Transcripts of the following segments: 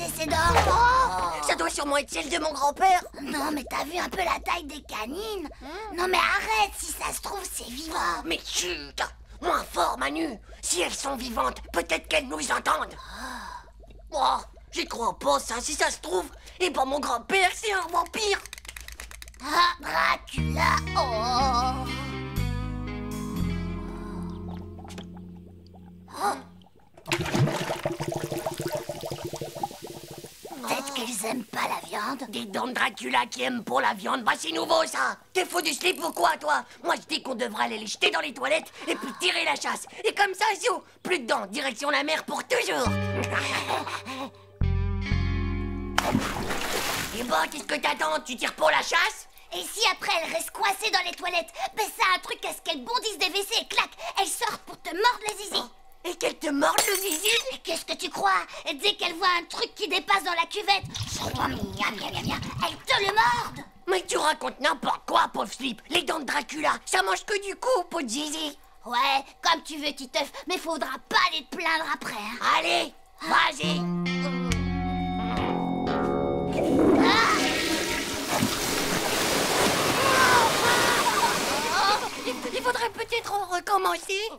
ses dents. Oh, Ça doit sûrement être celle de mon grand-père. non, mais t'as vu un peu la taille des canines? Non, mais arrête, si ça se trouve, c'est vivant. Mais chut! Moins fort, Manu. Si elles sont vivantes, peut-être qu'elles nous entendent. Oh, j'y crois pas, ça. Si ça se trouve, et ben mon grand-père, c'est un vampire. Ah, Dracula, oh. Peut-être qu'elles aiment pas la viande. Des dents de Dracula qui aiment pour la viande, bah c'est nouveau ça. T'es fou du slip ou quoi, toi? Moi je dis qu'on devrait aller les jeter dans les toilettes et puis tirer la chasse. Et comme ça, zou, plus de dents, direction la mer pour toujours. Et bah, qu'est-ce que t'attends? Tu tires pour la chasse? Et si après elles restent coincées dans les toilettes, ben ça a un truc à ce qu'elles bondissent des WC et clac, elles sortent pour te mordre les zizi. Et qu'elle te morde le zizi? Et qu'est-ce que tu crois? Et dès qu'elles voient un truc qui dépasse dans la cuvette, elles te le mordent. Mais tu racontes n'importe quoi, pauvre slip. Les dents de Dracula, ça mange que du cou, peau de zizi. Ouais, comme tu veux, Titeuf, mais faudra pas aller te plaindre après, hein. Allez, vas-y. Il faudrait peut-être recommencer.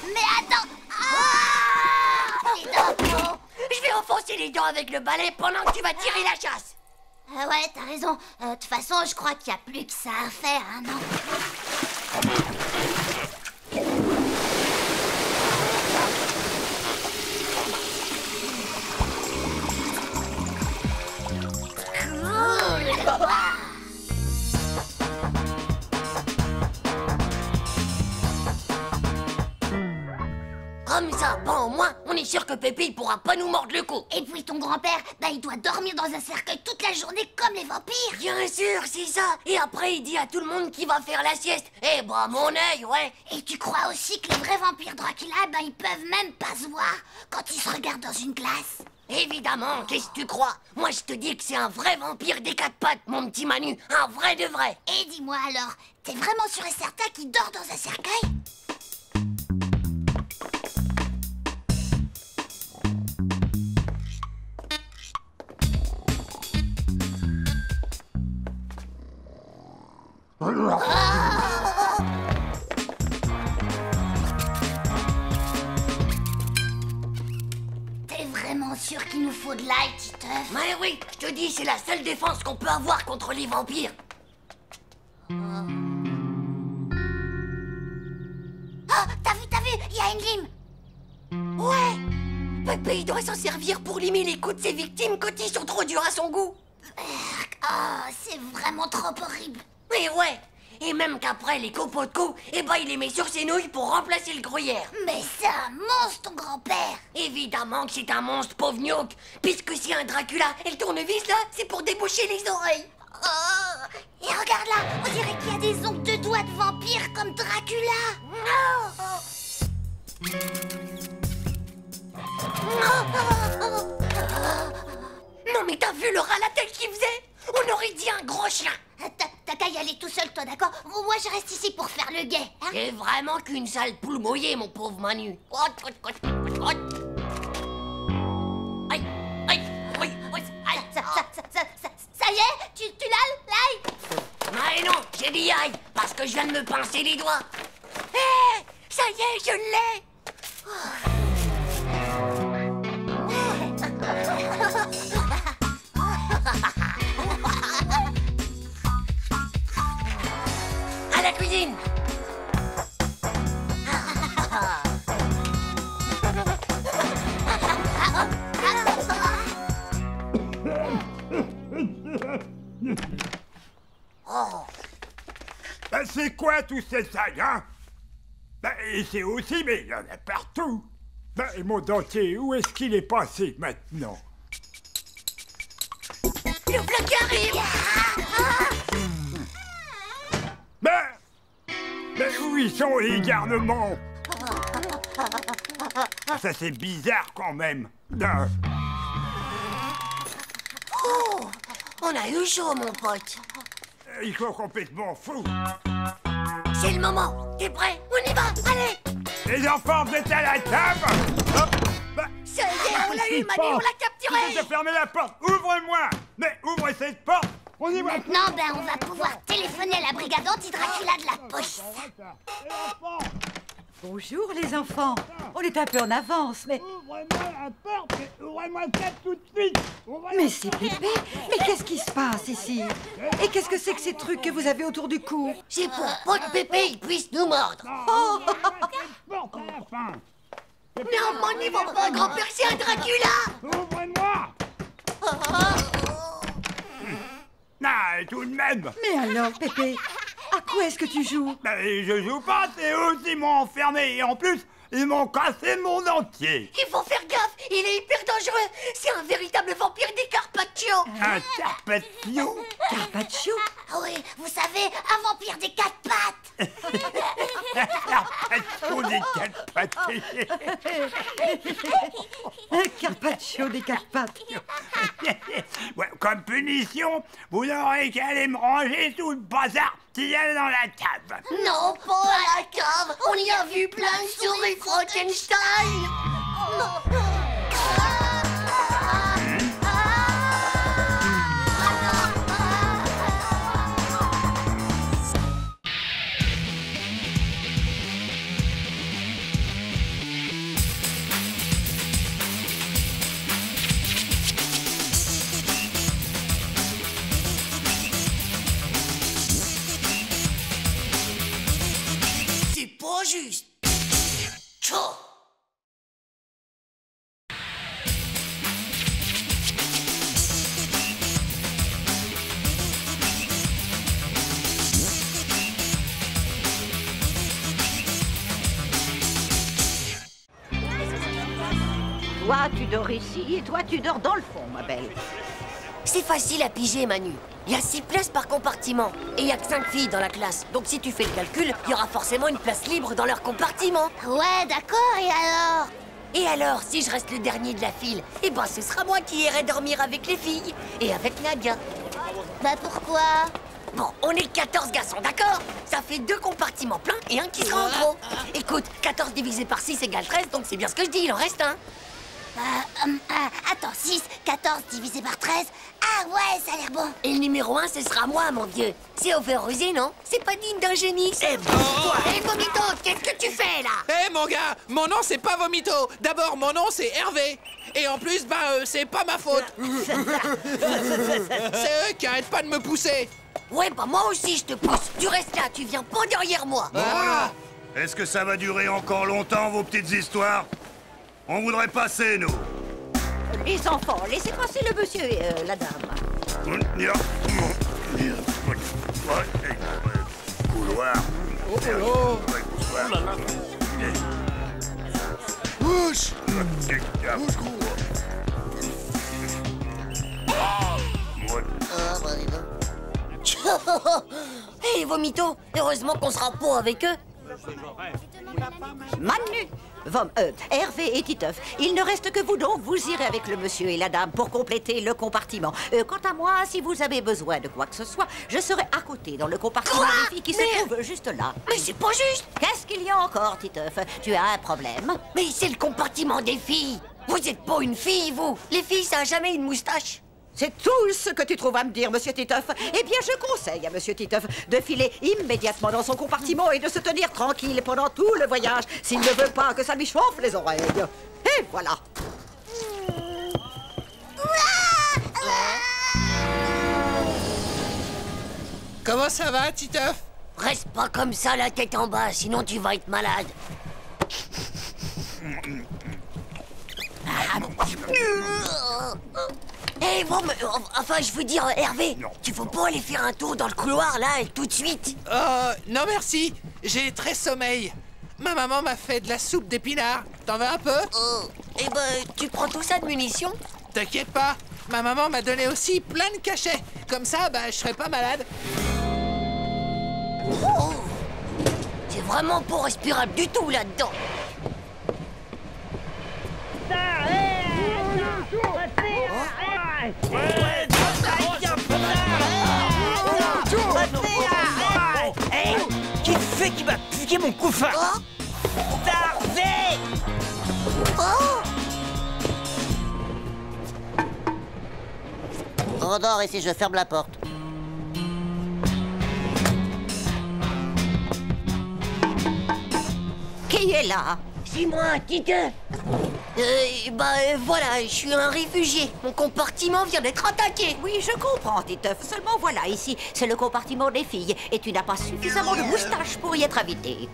Mais attends. Ah, les dents. Je vais enfoncer les dents avec le balai pendant que tu vas tirer la chasse. Ouais, t'as raison. De toute façon, je crois qu'il n'y a plus que ça à faire, hein, non? Comme ça, bon, au moins, on est sûr que Pépé, il pourra pas nous mordre le cou. Et puis ton grand-père, bah il doit dormir dans un cercueil toute la journée comme les vampires. Bien sûr, c'est ça. Et après, il dit à tout le monde qu'il va faire la sieste. Eh bah, mon œil, ouais. Et tu crois aussi que les vrais vampires Dracula, bah ils peuvent même pas se voir quand ils se regardent dans une glace? Évidemment, qu'est-ce que tu crois? Moi, je te dis que c'est un vrai vampire des quatre pattes, mon petit Manu. Un vrai de vrai. Et dis-moi alors, t'es vraiment sûr et certain qu'il dort dans un cercueil? T'es vraiment sûr qu'il nous faut de l'ail, Titeuf? Mais oui, je te dis, c'est la seule défense qu'on peut avoir contre les vampires. Oh, t'as vu, il y a une lime. Ouais. Pépé, il doit s'en servir pour limer les coups de ses victimes quand ils sont trop durs à son goût. Oh, c'est vraiment trop horrible. Mais ouais. Et même qu'après les copeaux de cou, eh ben il les met sur ses nouilles pour remplacer le gruyère. Mais c'est un monstre, ton grand-père. Évidemment que c'est un monstre, pauvre gnoc. Puisque c'est un Dracula, et le tournevis là, c'est pour déboucher les oreilles. Oh, et regarde là, on dirait qu'il y a des ongles de doigts de vampire comme Dracula. Non mais t'as vu le rat la tête qu'il faisait? On aurait dit un gros chien. T'as qu'à y aller tout seul, toi, d'accord? Moi, je reste ici pour faire le guet, hein? C'est vraiment qu'une sale poule mouillée, mon pauvre Manu. Aïe, aïe, oui, oui, aïe. Ça y est? Tu l'as, l'ail? Mais non, j'ai dit aïe, parce que je viens de me pincer les doigts. Hé, ça y est, je l'ai. À la cuisine. Oh. Ben, c'est quoi tous ces sacs, hein? Ben, ici aussi, mais il y en a partout. Ben, et mon dentier, où est-ce qu'il est passé maintenant? Le bloc qui arrive. Mais où ils sont les garnements? Ça c'est bizarre quand même. Oh, on a eu chaud, mon pote. Ils sont complètement fous. C'est le moment. T'es prêt? On y va. Allez. Les enfants, vous êtes à la table. Hop. Ça y est, on l'a eu, Manu, on l'a Vous capturé. avez fermé la porte. Ouvrez-moi. Mais ouvrez cette porte. On y va. Maintenant, ben, on va pouvoir téléphoner à la brigade anti-Dracula de la police. Bonjour les enfants. On est un peu en avance, mais... Ouvrez-moi la porte. Ouvrez-moi ça tout de suite. Mais c'est Pépé. Mais qu'est-ce qui se passe ici? Et qu'est-ce que c'est que ces trucs que vous avez autour du cou? C'est pour pas que Pépé il puisse nous mordre. Oh Porte à la fin. Non, Manu, mon grand-père, c'est un Dracula. Ouvrez-moi. Ah, tout de même. Mais alors, Pépé, à quoi est-ce que tu joues? Je joue pas, c'est eux qui m'ont enfermé. Et en plus, ils m'ont cassé mon dentier. Il faut faire gaffe, il est hyper dangereux. C'est un véritable vampire des Carpaccio. Un Carpaccio. Carpaccio? Ah oui, vous savez, un vampire des 4 pattes. Carpaccio des 4 pattes. Un Carpaccio des 4 pattes. Ouais, comme punition, vous n'aurez qu'à aller me ranger tout le bazar qu'il y a dans la table. Non, pas à la cave. On y a vu plein de souris Frankenstein. C'est pas juste. Tchou. Toi, tu dors ici et toi, tu dors dans le fond, ma belle. C'est facile à piger, Manu. Il y a 6 places par compartiment. Et il y a que 5 filles dans la classe. Donc si tu fais le calcul, il y aura forcément une place libre dans leur compartiment. Ouais, d'accord, et alors? Et alors, si je reste le dernier de la file, eh ben ce sera moi qui irai dormir avec les filles. Et avec Nadia. Bah pourquoi? Bon, on est 14 garçons, d'accord? Ça fait 2 compartiments pleins et un qui sera en trop. Écoute, 14 divisé par 6 égale 13, donc c'est bien ce que je dis, il en reste un. Attends, 6, 14 divisé par 13. Ah ouais, ça a l'air bon. Et le numéro 1, ce sera moi, mon Dieu. C'est overusé, non? C'est pas digne d'un génie. C'est bon. Hé, Vomito, qu'est-ce que tu fais, là? Hé mon gars, mon nom c'est pas Vomito. D'abord mon nom c'est Hervé. Et en plus, c'est pas ma faute. C'est eux qui arrêtent pas de me pousser. Ouais, bah moi aussi, je te pousse. Tu restes là, tu viens pas derrière moi. Ah. Est-ce que ça va durer encore longtemps, vos petites histoires? On voudrait passer, nous. Les enfants, laissez passer le monsieur et la dame. Couloir. Bouche. Hé, Vomito, heureusement qu'on sera pas avec eux. Manu, Hervé et Titeuf, il ne reste que vous, donc vous irez avec le monsieur et la dame pour compléter le compartiment. Quant à moi, si vous avez besoin de quoi que ce soit, je serai à côté dans le compartiment Quoi? des filles qui Mais- se trouve juste là. Mais c'est pas juste. Qu'est-ce qu'il y a encore, Titeuf? Tu as un problème? Mais c'est le compartiment des filles. Vous êtes pas une fille, vous. Les filles, ça a jamais une moustache. C'est tout ce que tu trouves à me dire, monsieur Titeuf. Eh bien, je conseille à monsieur Titeuf de filer immédiatement dans son compartiment et de se tenir tranquille pendant tout le voyage s'il ne veut pas que ça lui chauffe les oreilles. Et voilà. Comment ça va, Titeuf? Reste pas comme ça, la tête en bas, sinon tu vas être malade. Eh, bon, mais, enfin, je veux dire, Hervé, tu faut pas aller faire un tour dans le couloir, là, et tout de suite. Non merci, j'ai très sommeil. Ma maman m'a fait de la soupe d'épinards. T'en veux un peu? Eh ben, tu prends tout ça de munitions? T'inquiète pas, ma maman m'a donné aussi plein de cachets. Comme ça, bah, je serai pas malade. Oh, c'est vraiment pas respirable du tout là-dedans. Qui c'est qui m'a piqué mon couffin? Darvé! On dort ici, je ferme la porte. Qui est là? C'est moi, Titeuf. Voilà, je suis un réfugié. Mon compartiment vient d'être attaqué. Oui, je comprends, Titeuf. Seulement voilà, ici, c'est le compartiment des filles. Et tu n'as pas suffisamment de moustache pour y être invité.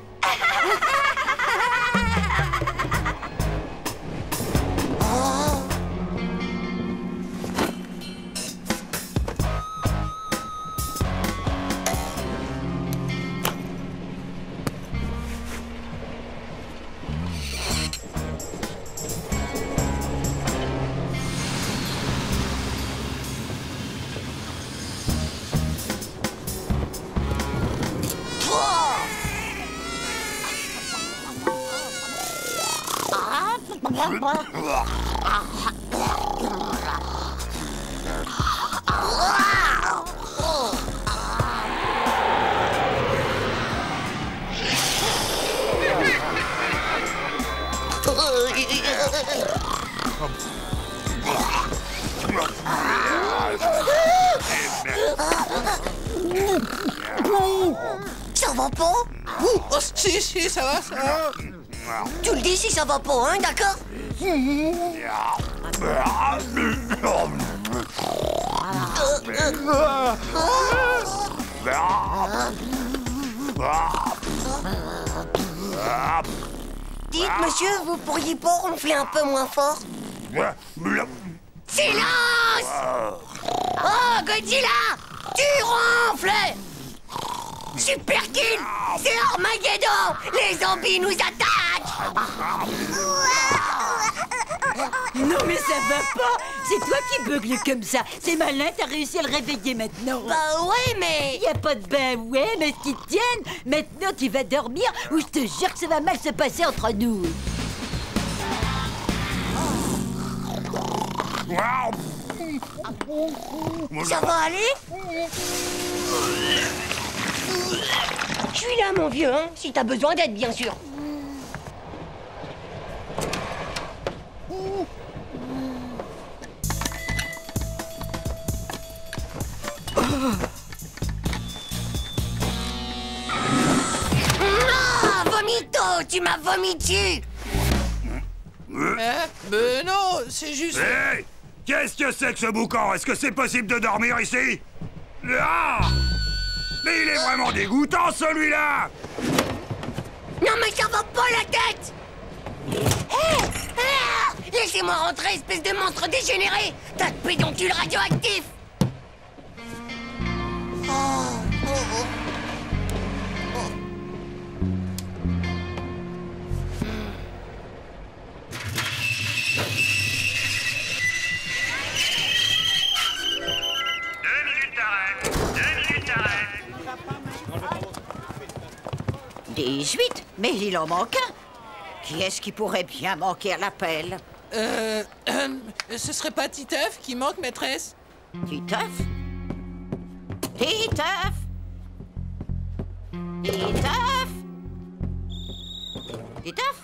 Ça va pas? Oh, si, ça va, ça va. Tu le dis si ça va pas, hein, d'accord? Dites, monsieur, vous pourriez pas ronfler un peu moins fort? Silence! Oh, Godzilla! Tu ronfles! Super Kill! C'est Armageddon! Les zombies nous attaquent! Non mais ça va pas. C'est toi qui beugle comme ça. C'est malin, t'as réussi à le réveiller maintenant. Bah ouais, mais... Y a pas de ben ouais, mais ce qui tienne. Maintenant tu vas dormir ou je te jure que ça va mal se passer entre nous. Ça va aller? Je suis là, mon vieux, hein, si t'as besoin d'aide, bien sûr. Ah, vomito, tu m'as vomi dessus. Mais non, c'est juste... Hé! Qu'est-ce que c'est que ce boucan? Est-ce que c'est possible de dormir ici? Ah! Mais il est vraiment dégoûtant, celui-là! Non, mais ça va pas la tête! Hé! Ah! Laissez-moi rentrer, espèce de monstre dégénéré! Tas de pédoncules radioactifs! Minutes d'arrêt. 18? Mais il en manque un. Qui est-ce qui pourrait bien manquer à l'appel? Ce serait pas Titeuf qui manque, maîtresse? Titeuf? Titeuf? Titeuf? Titeuf?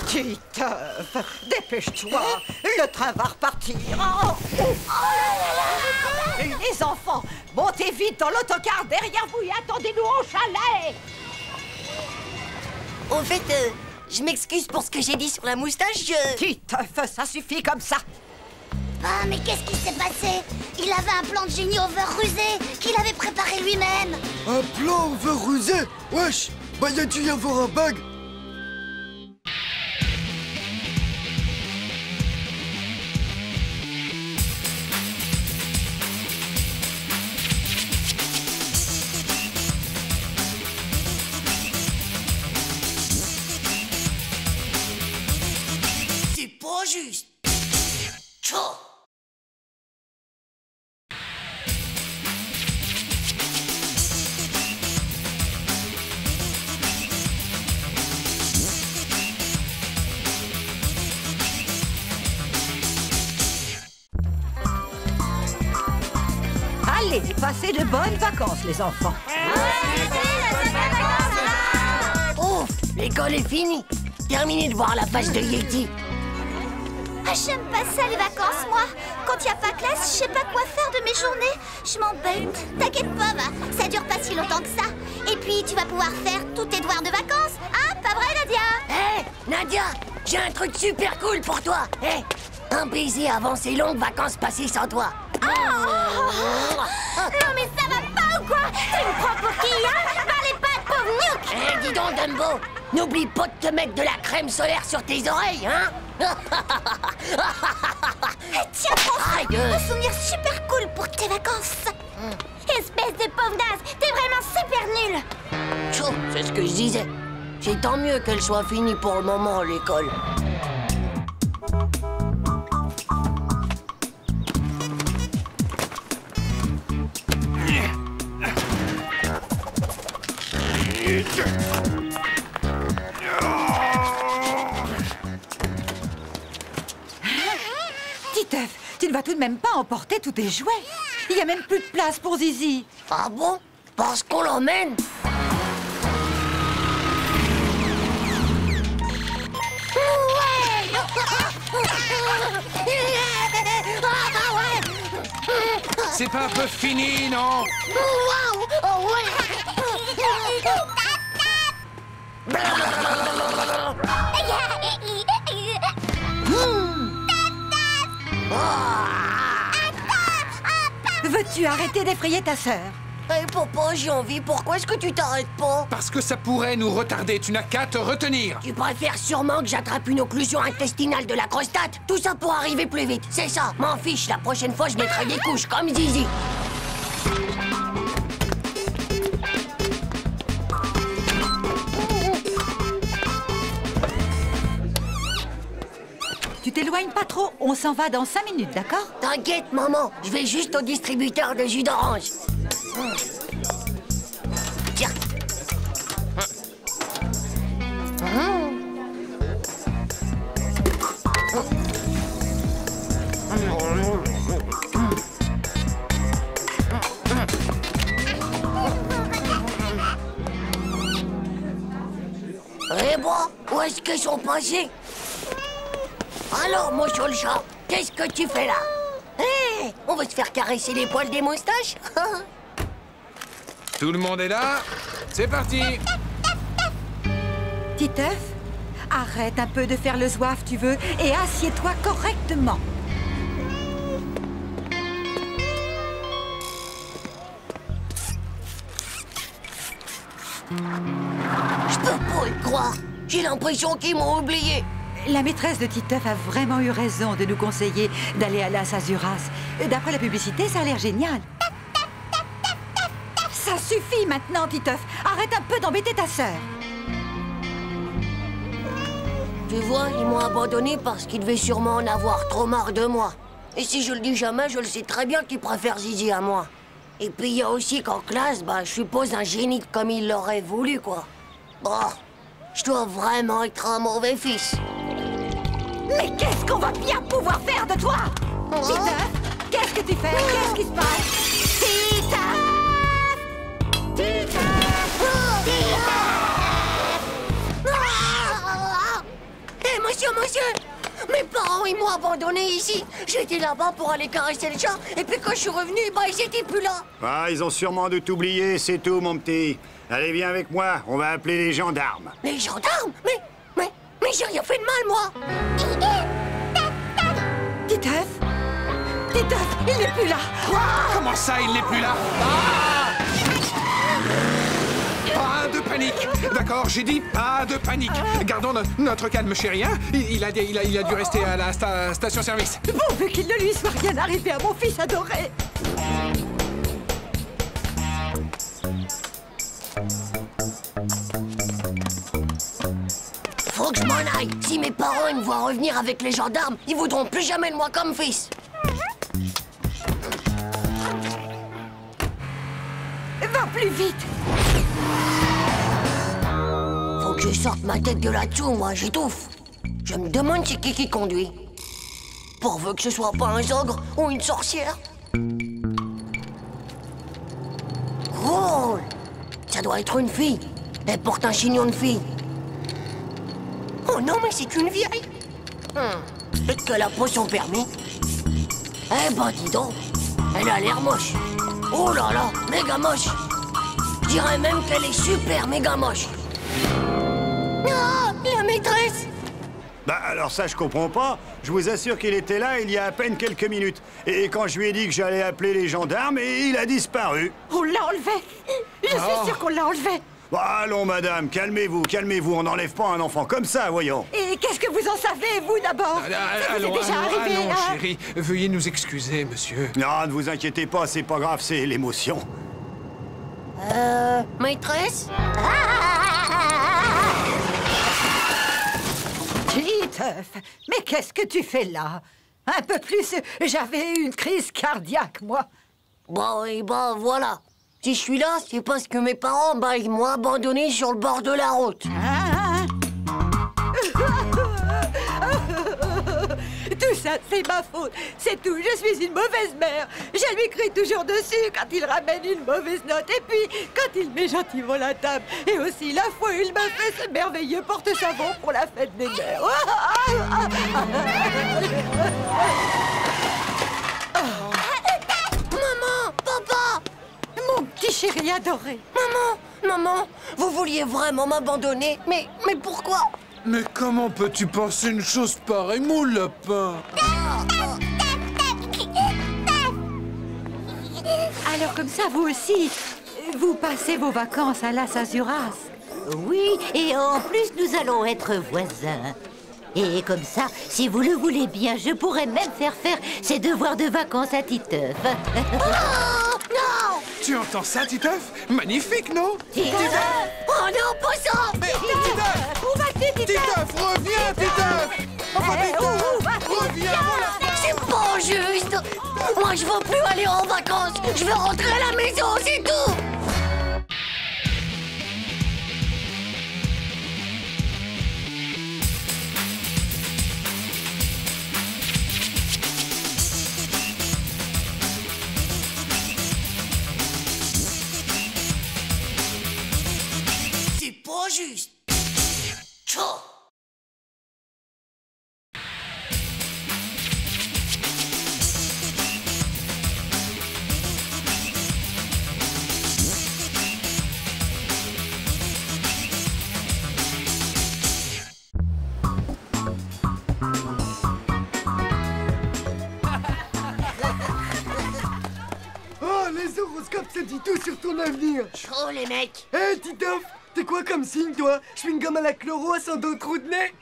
Titeuf, dépêche-toi, le train va repartir. Les enfants, montez vite dans l'autocar derrière vous et attendez-nous au chalet. Au fait, je m'excuse pour ce que j'ai dit sur la moustache, Titeuf, ça suffit comme ça. Ah, mais qu'est-ce qui s'est passé? Il avait un plan de génie over rusé qu'il avait préparé lui-même. Un plan over rusé? Wesh, bah y a dû y avoir un bug. juste. Tchou. Allez, passez de bonnes vacances, les enfants. Ouf, l'école est finie. Terminé de voir la page de Yeti. Ah, j'aime pas ça les vacances, moi. Quand y a pas classe, je sais pas quoi faire de mes journées. Je m'embête. T'inquiète pas, va. Ça dure pas si longtemps que ça. Et puis, tu vas pouvoir faire tous tes devoirs de vacances. Hein, pas vrai, Nadia? Hé, Nadia, j'ai un truc super cool pour toi. Hé, un baiser avant ces longues vacances passées sans toi. Non, mais ça va pas ou quoi? Tu me prends pour qui, hein? Parlez pas de pauvre Nook! Hé, dis donc, Dumbo, n'oublie pas de te mettre de la crème solaire sur tes oreilles, hein? Tiens, prends ça! Aïe. Un souvenir super cool pour tes vacances! Espèce de pauvre naze! T'es vraiment super nul! Tchou, c'est ce que je disais. C'est tant mieux qu'elle soit finie pour le moment, l'école. Titeuf, tu ne vas tout de même pas emporter tous tes jouets. Il n'y a même plus de place pour Zizi. Ah bon? Parce qu'on l'emmène? C'est pas un peu fini, non? Waouh! Oh ouais! Veux-tu arrêter d'effrayer ta sœur? Hé, papa, j'ai envie. Pourquoi est-ce que tu t'arrêtes pas? Parce que ça pourrait nous retarder. Tu n'as qu'à te retenir. Tu préfères sûrement que j'attrape une occlusion intestinale de la prostate? Tout ça pour arriver plus vite, c'est ça. M'en fiche, la prochaine fois, je mettrai des couches comme Zizi. Tu t'éloignes pas trop, on s'en va dans 5 minutes, d'accord? T'inquiète, maman, je vais juste au distributeur de jus d'orange. Tiens. Eh bon, où est-ce qu'ils sont passés? Alors, mon le chat, qu'est-ce que tu fais là? Hé, on va se faire caresser les poils des moustaches? Tout le monde est là? C'est parti! Titeuf, arrête un peu de faire le zouave, tu veux, et assieds-toi correctement. Je peux pas y croire. J'ai l'impression qu'ils m'ont oublié. La maîtresse de Titeuf a vraiment eu raison de nous conseiller d'aller à Las Azuras. D'après la publicité, ça a l'air génial. Ça suffit maintenant, Titeuf. Arrête un peu d'embêter ta sœur. Tu vois, ils m'ont abandonné parce qu'ils devaient sûrement en avoir trop marre de moi. Et si je le dis jamais, je le sais très bien qu'ils préfèrent Zizi à moi. Et puis il y a aussi qu'en classe, je suppose un génie comme il l'aurait voulu, quoi. Bon, je dois vraiment être un mauvais fils. Mais qu'est-ce qu'on va bien pouvoir faire de toi? Titeuf, qu'est-ce que tu fais? Qu'est-ce qui se passe? Titeuf! Hé, monsieur! Mes parents, ils m'ont abandonné ici. J'étais là-bas pour aller caresser le chat. Et puis quand je suis revenu, ils étaient plus là. Ah, ils ont sûrement dû t'oublier, c'est tout, mon petit. Allez, viens avec moi, on va appeler les gendarmes. Les gendarmes? Mais j'ai rien fait de mal, moi. Titeuf? Titeuf, il n'est plus là. Comment ça, il n'est plus là? Pas de panique. D'accord, j'ai dit pas de panique. Gardons notre calme, chéri. Hein? Il a dû rester à la station-service. Pourvu qu'il ne lui soit rien arrivé à mon fils adoré. Faut que je m'en aille. Hey, si mes parents ils me voient revenir avec les gendarmes, ils voudront plus jamais de moi comme fils. Va plus vite. Faut que je sorte ma tête de là-dessous, moi, j'étouffe. Je me demande c'est qui conduit. Pourvu que ce soit pas un ogre ou une sorcière. Oh, ça doit être une fille. Elle porte un chignon de fille. Oh non, mais c'est une vieille. Peut-être qu'elle a pas son permis. Eh ben, dis donc, elle a l'air moche. Oh là là, méga moche. Je dirais même qu'elle est super méga moche. Ah, la maîtresse. Bah alors ça je comprends pas. Je vous assure qu'il était là il y a à peine quelques minutes. Et quand je lui ai dit que j'allais appeler les gendarmes, il a disparu. On l'a enlevé. Je suis sûre qu'on l'a enlevé. Bah, allons madame, calmez-vous, calmez-vous. On n'enlève pas un enfant comme ça, voyons. Et qu'est-ce que vous en savez, vous, d'abord? Ça vous est déjà arrivé, allons, hein? chérie. Veuillez nous excuser, monsieur. Non, ne vous inquiétez pas, c'est pas grave, c'est l'émotion. Maîtresse? Titeuf, mais qu'est-ce que tu fais là? Un peu plus, j'avais eu une crise cardiaque, moi. Bon, et ben voilà. Si je suis là, c'est parce que mes parents, ils m'ont abandonné sur le bord de la route. Tout ça, c'est ma faute. C'est tout. Je suis une mauvaise mère. Je lui crie toujours dessus quand il ramène une mauvaise note. Et puis, quand il met gentiment la table. Et aussi la fois où il m'a fait ce merveilleux porte-savon pour la fête des mères. Maman, papa, mon petit chéri adoré. Maman, vous vouliez vraiment m'abandonner, mais pourquoi? Mais comment peux-tu penser une chose pareille, mon lapin? Alors comme ça, vous aussi, vous passez vos vacances à Las Azuras. Oui, et en plus, nous allons être voisins. Et comme ça, si vous le voulez bien, je pourrais même faire ses devoirs de vacances à Titeuf. Oh, non! Tu entends ça, Titeuf? Magnifique, non? Titeuf! Oh non, pas ça! Mais Titeuf! Où vas-tu, Titeuf? Titeuf, reviens, Titeuf! Enfin, Titeuf, reviens, mon lapin! C'est pas juste! Moi, je veux plus aller en vacances! Je veux rentrer à la maison, c'est tout! C'est pas juste! Tchou! Oh, les horoscopes, ça dit tout sur ton avenir. Chaud, les mecs! Hé, Titeuf, t'es quoi comme signe, toi? Je suis une gomme à la chloro sans d'autres trous de nez.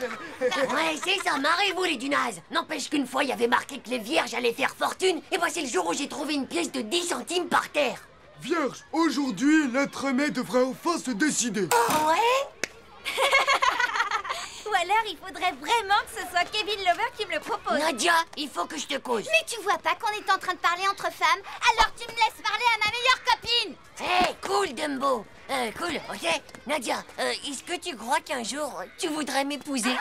Ouais, c'est ça, marrez-vous les dunazes. N'empêche qu'une fois, il y avait marqué que les vierges allaient faire fortune, et bah c'est le jour où j'ai trouvé une pièce de 10 centimes par terre. Vierge, aujourd'hui, l'être aimé devrait enfin se décider. Oh ouais? Ou alors, il faudrait vraiment que ce soit Kevin Lover qui me le propose. Nadia, il faut que je te cause. Mais tu vois pas qu'on est en train de parler entre femmes? Alors tu me laisses parler à ma meilleure copine. Hé, cool, Dumbo. Cool, ok. Nadia, est-ce que tu crois qu'un jour, tu voudrais m'épouser?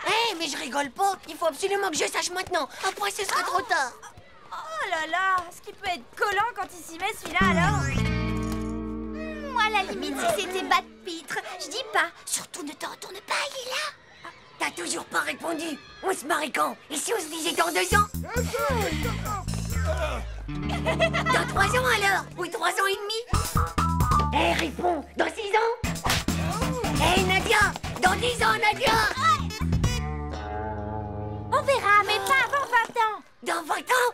Hé, mais je rigole pas. Il faut absolument que je sache maintenant. Après, ce sera trop tard. Oh là là, ce qui peut être collant quand il s'y met celui-là alors. Moi, à la limite, si c'était Bat Pitre, je dis pas. Surtout ne te retourne pas, il est là. T'as toujours pas répondu. On se marie quand? Et si on se disait dans 2 ans? Dans 3 ans alors? Ou 3 ans et demi? Hé, réponds. Dans 6 ans? Hé, Nadia. Dans 10 ans, Nadia. On verra, mais pas avant 20 ans. Dans 20 ans?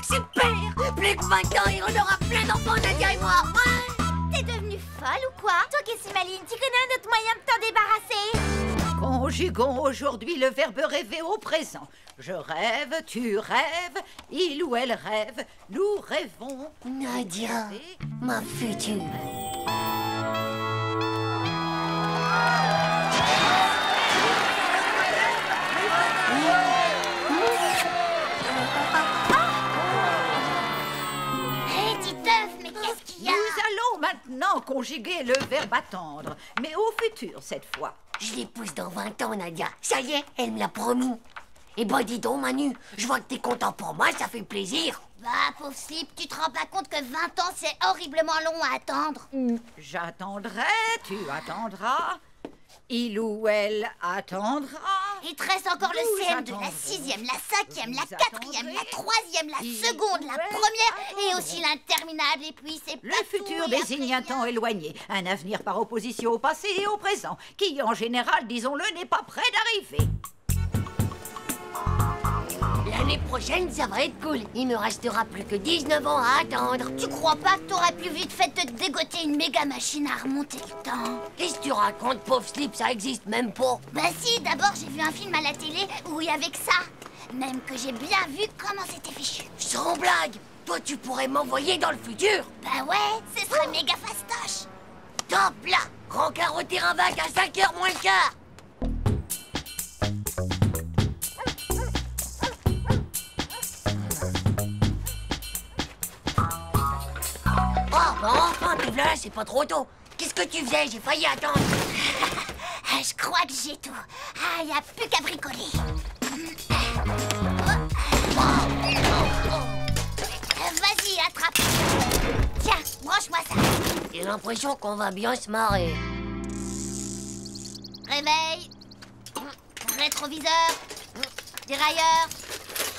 Super. Plus que 20 ans et on aura plein d'enfants, Nadia et moi. Ouais. T'es devenue folle ou quoi? Toi qui es si maligne, tu connais un autre moyen de t'en débarrasser? Conjuguons aujourd'hui le verbe rêver au présent. Je rêve, tu rêves, il ou elle rêve, nous rêvons. Nadia, ma future. conjuguer le verbe attendre, mais au futur cette fois. Je l'épouse dans 20 ans, Nadia. Ça y est, elle me l'a promis. Eh ben, dis donc, Manu, je vois que t'es content pour moi, ça fait plaisir. Bah, pauvre Slip, tu te rends pas compte que 20 ans, c'est horriblement long à attendre. J'attendrai, tu attendras. Il ou elle attendra. Il te reste encore le Vous CM2, la attendrez. 6e, la 5e, la Vous 4e, la 3e, la seconde, la première et aussi l'interminable. Et puis c'est Le pas futur tout, et désigne après, un temps éloigné, un avenir par opposition au passé et au présent, qui en général, disons-le, n'est pas près d'arriver. L'année prochaine, ça va être cool. Il me restera plus que 19 ans à attendre. Tu crois pas que t'aurais plus vite fait de te dégoter une méga machine à remonter le temps? Qu'est-ce que tu racontes, pauvre Slip? Ça existe même pas. Bah si, d'abord j'ai vu un film à la télé où il y avait que ça. Même que j'ai bien vu comment c'était fichu. Sans blague, toi tu pourrais m'envoyer dans le futur. Bah ouais, ce serait méga fastoche. Top là, rencard au terrain vague à 5h moins le quart. Oh, bah enfin, t'es là, c'est pas trop tôt. Qu'est-ce que tu faisais? J'ai failli attendre. Je crois que j'ai tout. Ah, y a plus qu'à bricoler. Vas-y, attrape. Tiens, branche-moi ça. J'ai l'impression qu'on va bien se marrer. Réveil. Rétroviseur. Dérailleur.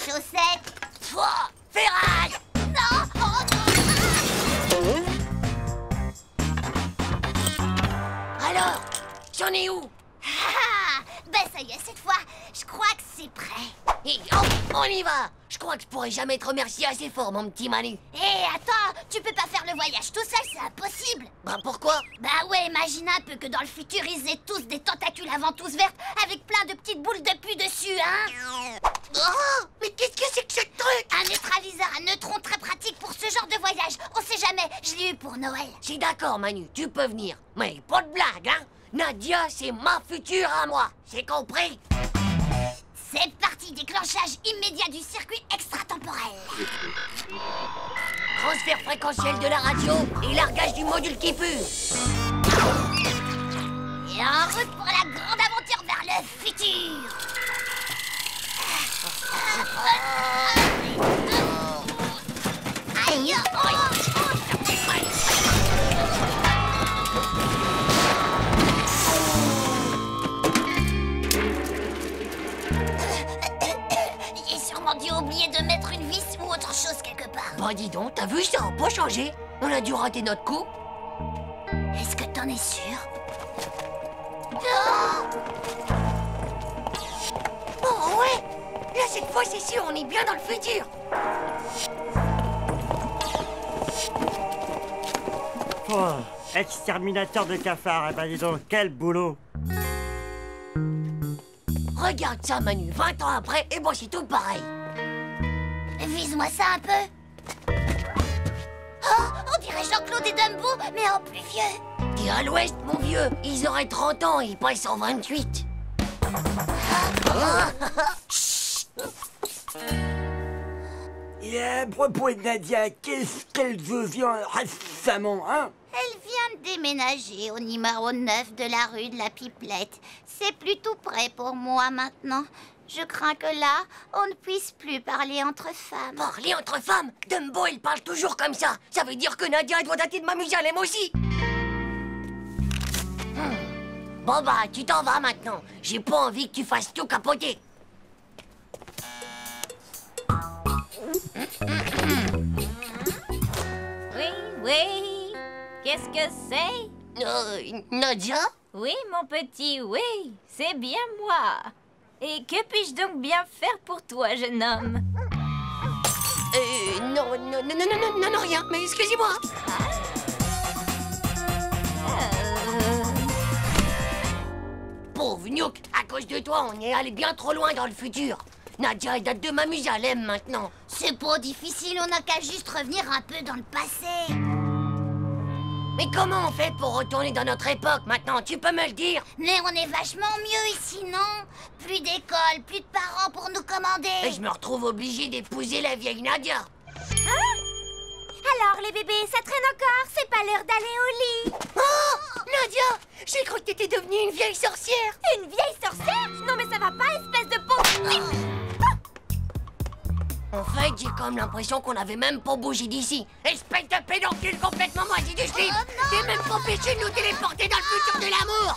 Chaussettes. Toi, ferraille. Non, oh non. Alors, j'en ai où? Ah, ben ça y est, cette fois, je crois que c'est prêt. Et oh, on y va. Je crois que je pourrais jamais te remercier assez fort, mon petit Manu. Hé, attends, tu peux pas faire le voyage tout seul, c'est impossible. Bah pourquoi? Bah ouais, imagine un peu que dans le futur, ils aient tous des tentacules à ventouses vertes avec plein de petites boules de pu dessus, hein. Oh, mais qu'est-ce que c'est que ce truc? Un neutraliseur à neutrons très pratique pour ce genre de voyage. On sait jamais, je l'ai eu pour Noël. Je suis d'accord, Manu, tu peux venir. Mais pas de blague, hein? Nadia, c'est ma future à moi. C'est compris? C'est parti, déclenchage immédiat du circuit extratemporel. Transfert fréquentiel de la radio et largage du module qui pue. Et en route pour la grande aventure vers le futur. Aïe, J'ai sûrement dû oublier de mettre une vis ou autre chose quelque part. Bah dis donc, t'as vu, ça a pas changé. On a dû rater notre coup. Est-ce que t'en es sûr? Oh ouais. Là, cette fois, c'est sûr, on est bien dans le futur. Oh, exterminateur de cafards, eh ben dis donc, quel boulot. Regarde ça, Manu, 20 ans après, et moi, c'est tout pareil. Vise-moi ça un peu. Oh, on dirait Jean-Claude et Dumbo, mais en plus vieux. T'es à l'ouest, mon vieux. Ils auraient 30 ans, ils passent en 28. Et à propos de Nadia, qu'est-ce qu'elle devient récemment, hein? Elle vient de déménager au numéro 9 de la rue de la Pipelette. C'est plutôt près pour moi maintenant. Je crains que là, on ne puisse plus parler entre femmes. Parler entre femmes? Dumbo, il parle toujours comme ça. Ça veut dire que Nadia doit dater de m'amuser à l'aime aussi. Bon bah, tu t'en vas maintenant. J'ai pas envie que tu fasses tout capoter. Oui, oui. Qu'est-ce que c'est? Nadia? Oui, mon petit, oui. C'est bien moi. Et que puis-je donc bien faire pour toi, jeune homme? Non, rien, mais excusez-moi. Pauvre Nook, à cause de toi, on est allé bien trop loin dans le futur. Nadia, elle date de m'amuser à l'aime maintenant. C'est pas difficile, on n'a qu'à juste revenir un peu dans le passé. Mais comment on fait pour retourner dans notre époque maintenant? Tu peux me le dire? Mais on est vachement mieux ici, non? Plus d'école, plus de parents pour nous commander. Et je me retrouve obligé d'épouser la vieille Nadia. Alors, les bébés, ça traîne encore? C'est pas l'heure d'aller au lit. Oh, Nadia, j'ai cru que t'étais devenue une vieille sorcière. Une vieille sorcière? Non, mais ça va pas, espèce de pauvre. En fait, j'ai comme l'impression qu'on avait même pas bougé d'ici. Espèce de pédoncule complètement moisi du slip. T'es même pas empêché de nous téléporter dans le futur de l'amour.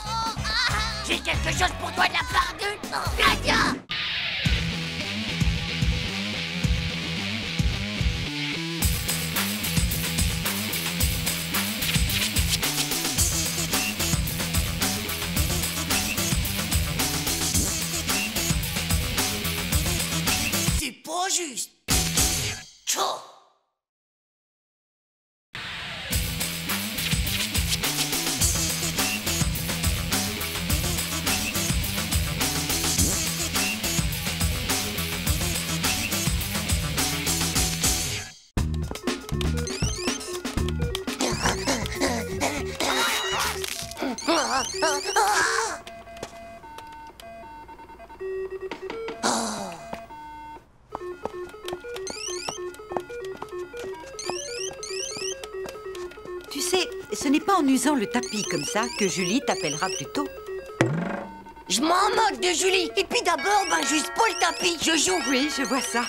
J'ai quelque chose pour toi de la part de Nadia. C'est pas juste. Tchou. Tu sais, ce n'est pas en usant le tapis comme ça que Julie t'appellera plus tôt. Je m'en moque de Julie. Et puis d'abord, ben juste pas le tapis, je joue. Oui, je vois ça.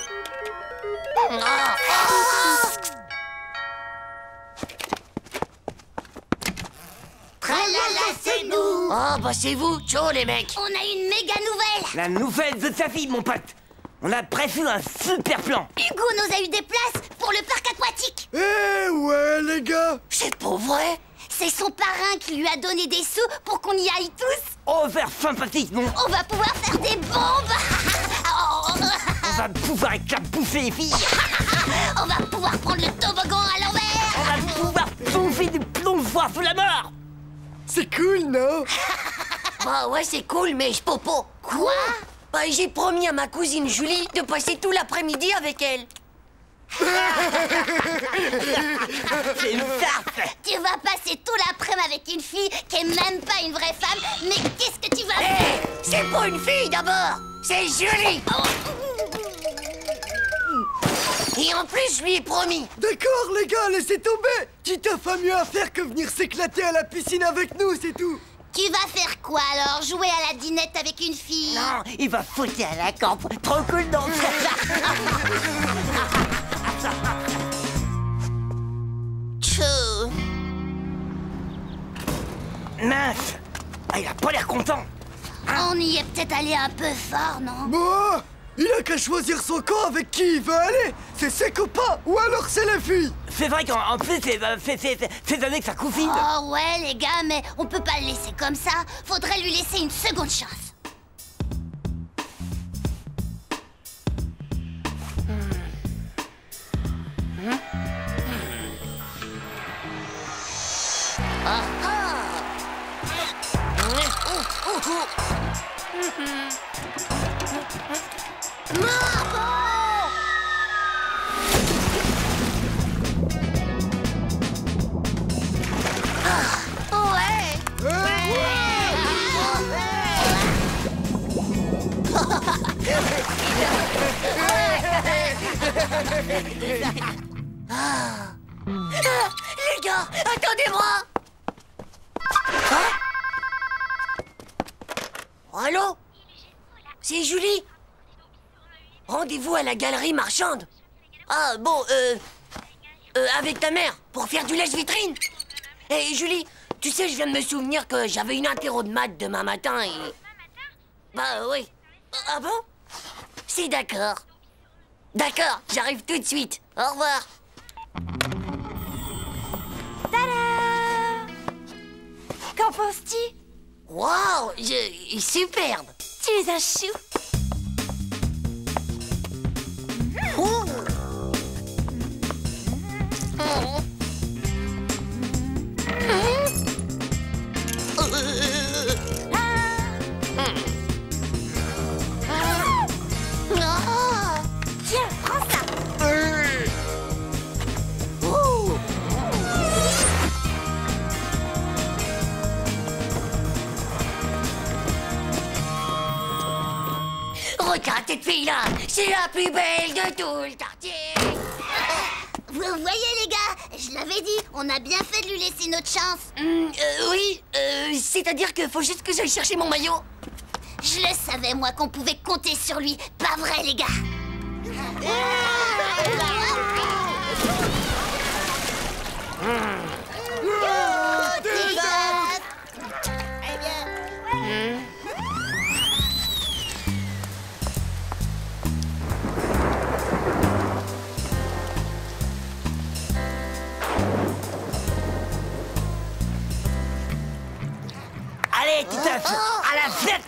Tralala, c'est nous. Ah bah c'est vous, ciao les mecs. On a une méga nouvelle. La nouvelle de sa fille, mon pote. On a prévu un super plan. Hugo nous a eu des places pour le parc aquatique. Eh ouais, les gars. C'est pas vrai. C'est son parrain qui lui a donné des sous pour qu'on y aille tous. Oh, vers sympathique, non? On va pouvoir faire des bombes. On va pouvoir éclabousser les filles. On va pouvoir prendre le toboggan à l'envers. On va pouvoir plonger des plongeoires sous la mort. C'est cool, non? Bah ouais, c'est cool, mais je peux pas. Quoi? Bah j'ai promis à ma cousine Julie de passer tout l'après-midi avec elle. C'est une farce. Tu vas passer tout l'après-midi avec une fille qui est même pas une vraie femme. Mais qu'est-ce que tu vas Hé, faire? c'est pas une fille d'abord, c'est Julie. Et en plus, je lui ai promis. D'accord, les gars, laissez tomber. Titeuf a mieux à faire que venir s'éclater à la piscine avec nous, c'est tout. Tu vas faire quoi alors? Jouer à la dinette avec une fille? Non, il va foutre à la camp. Trop cool, non? Tchou. Mince. Ah, il a pas l'air content. On y est peut-être allé un peu fort, non? Bon, il a qu'à choisir son camp avec qui il veut aller. C'est ses copains ou alors c'est les filles. C'est vrai qu'en plus, c'est avec sa cousine. Oh ouais, les gars, mais on peut pas le laisser comme ça. Faudrait lui laisser une seconde chance. Les gars, attendez-moi. Allô? C'est Julie. Rendez-vous à la galerie marchande. Ah bon, avec ta mère, pour faire du lèche-vitrine. Hé Julie, tu sais, je viens de me souvenir que j'avais une interro de maths demain matin et... Bah oui. Ah bon? C'est d'accord. D'accord, j'arrive tout de suite. Au revoir. Tada! Qu'en penses-tu? Waouh, superbe. Tu es un chou. Oh. Tiens, prends ça. Regarde cette fille-là, c'est la plus belle de tout le quartier. Vous voyez les gars, je l'avais dit, on a bien fait de lui laisser notre chance. Oui, c'est-à-dire qu'il faut juste que j'aille chercher mon maillot. Je le savais moi qu'on pouvait compter sur lui, pas vrai les gars? Allez, Titeuf, à la fête.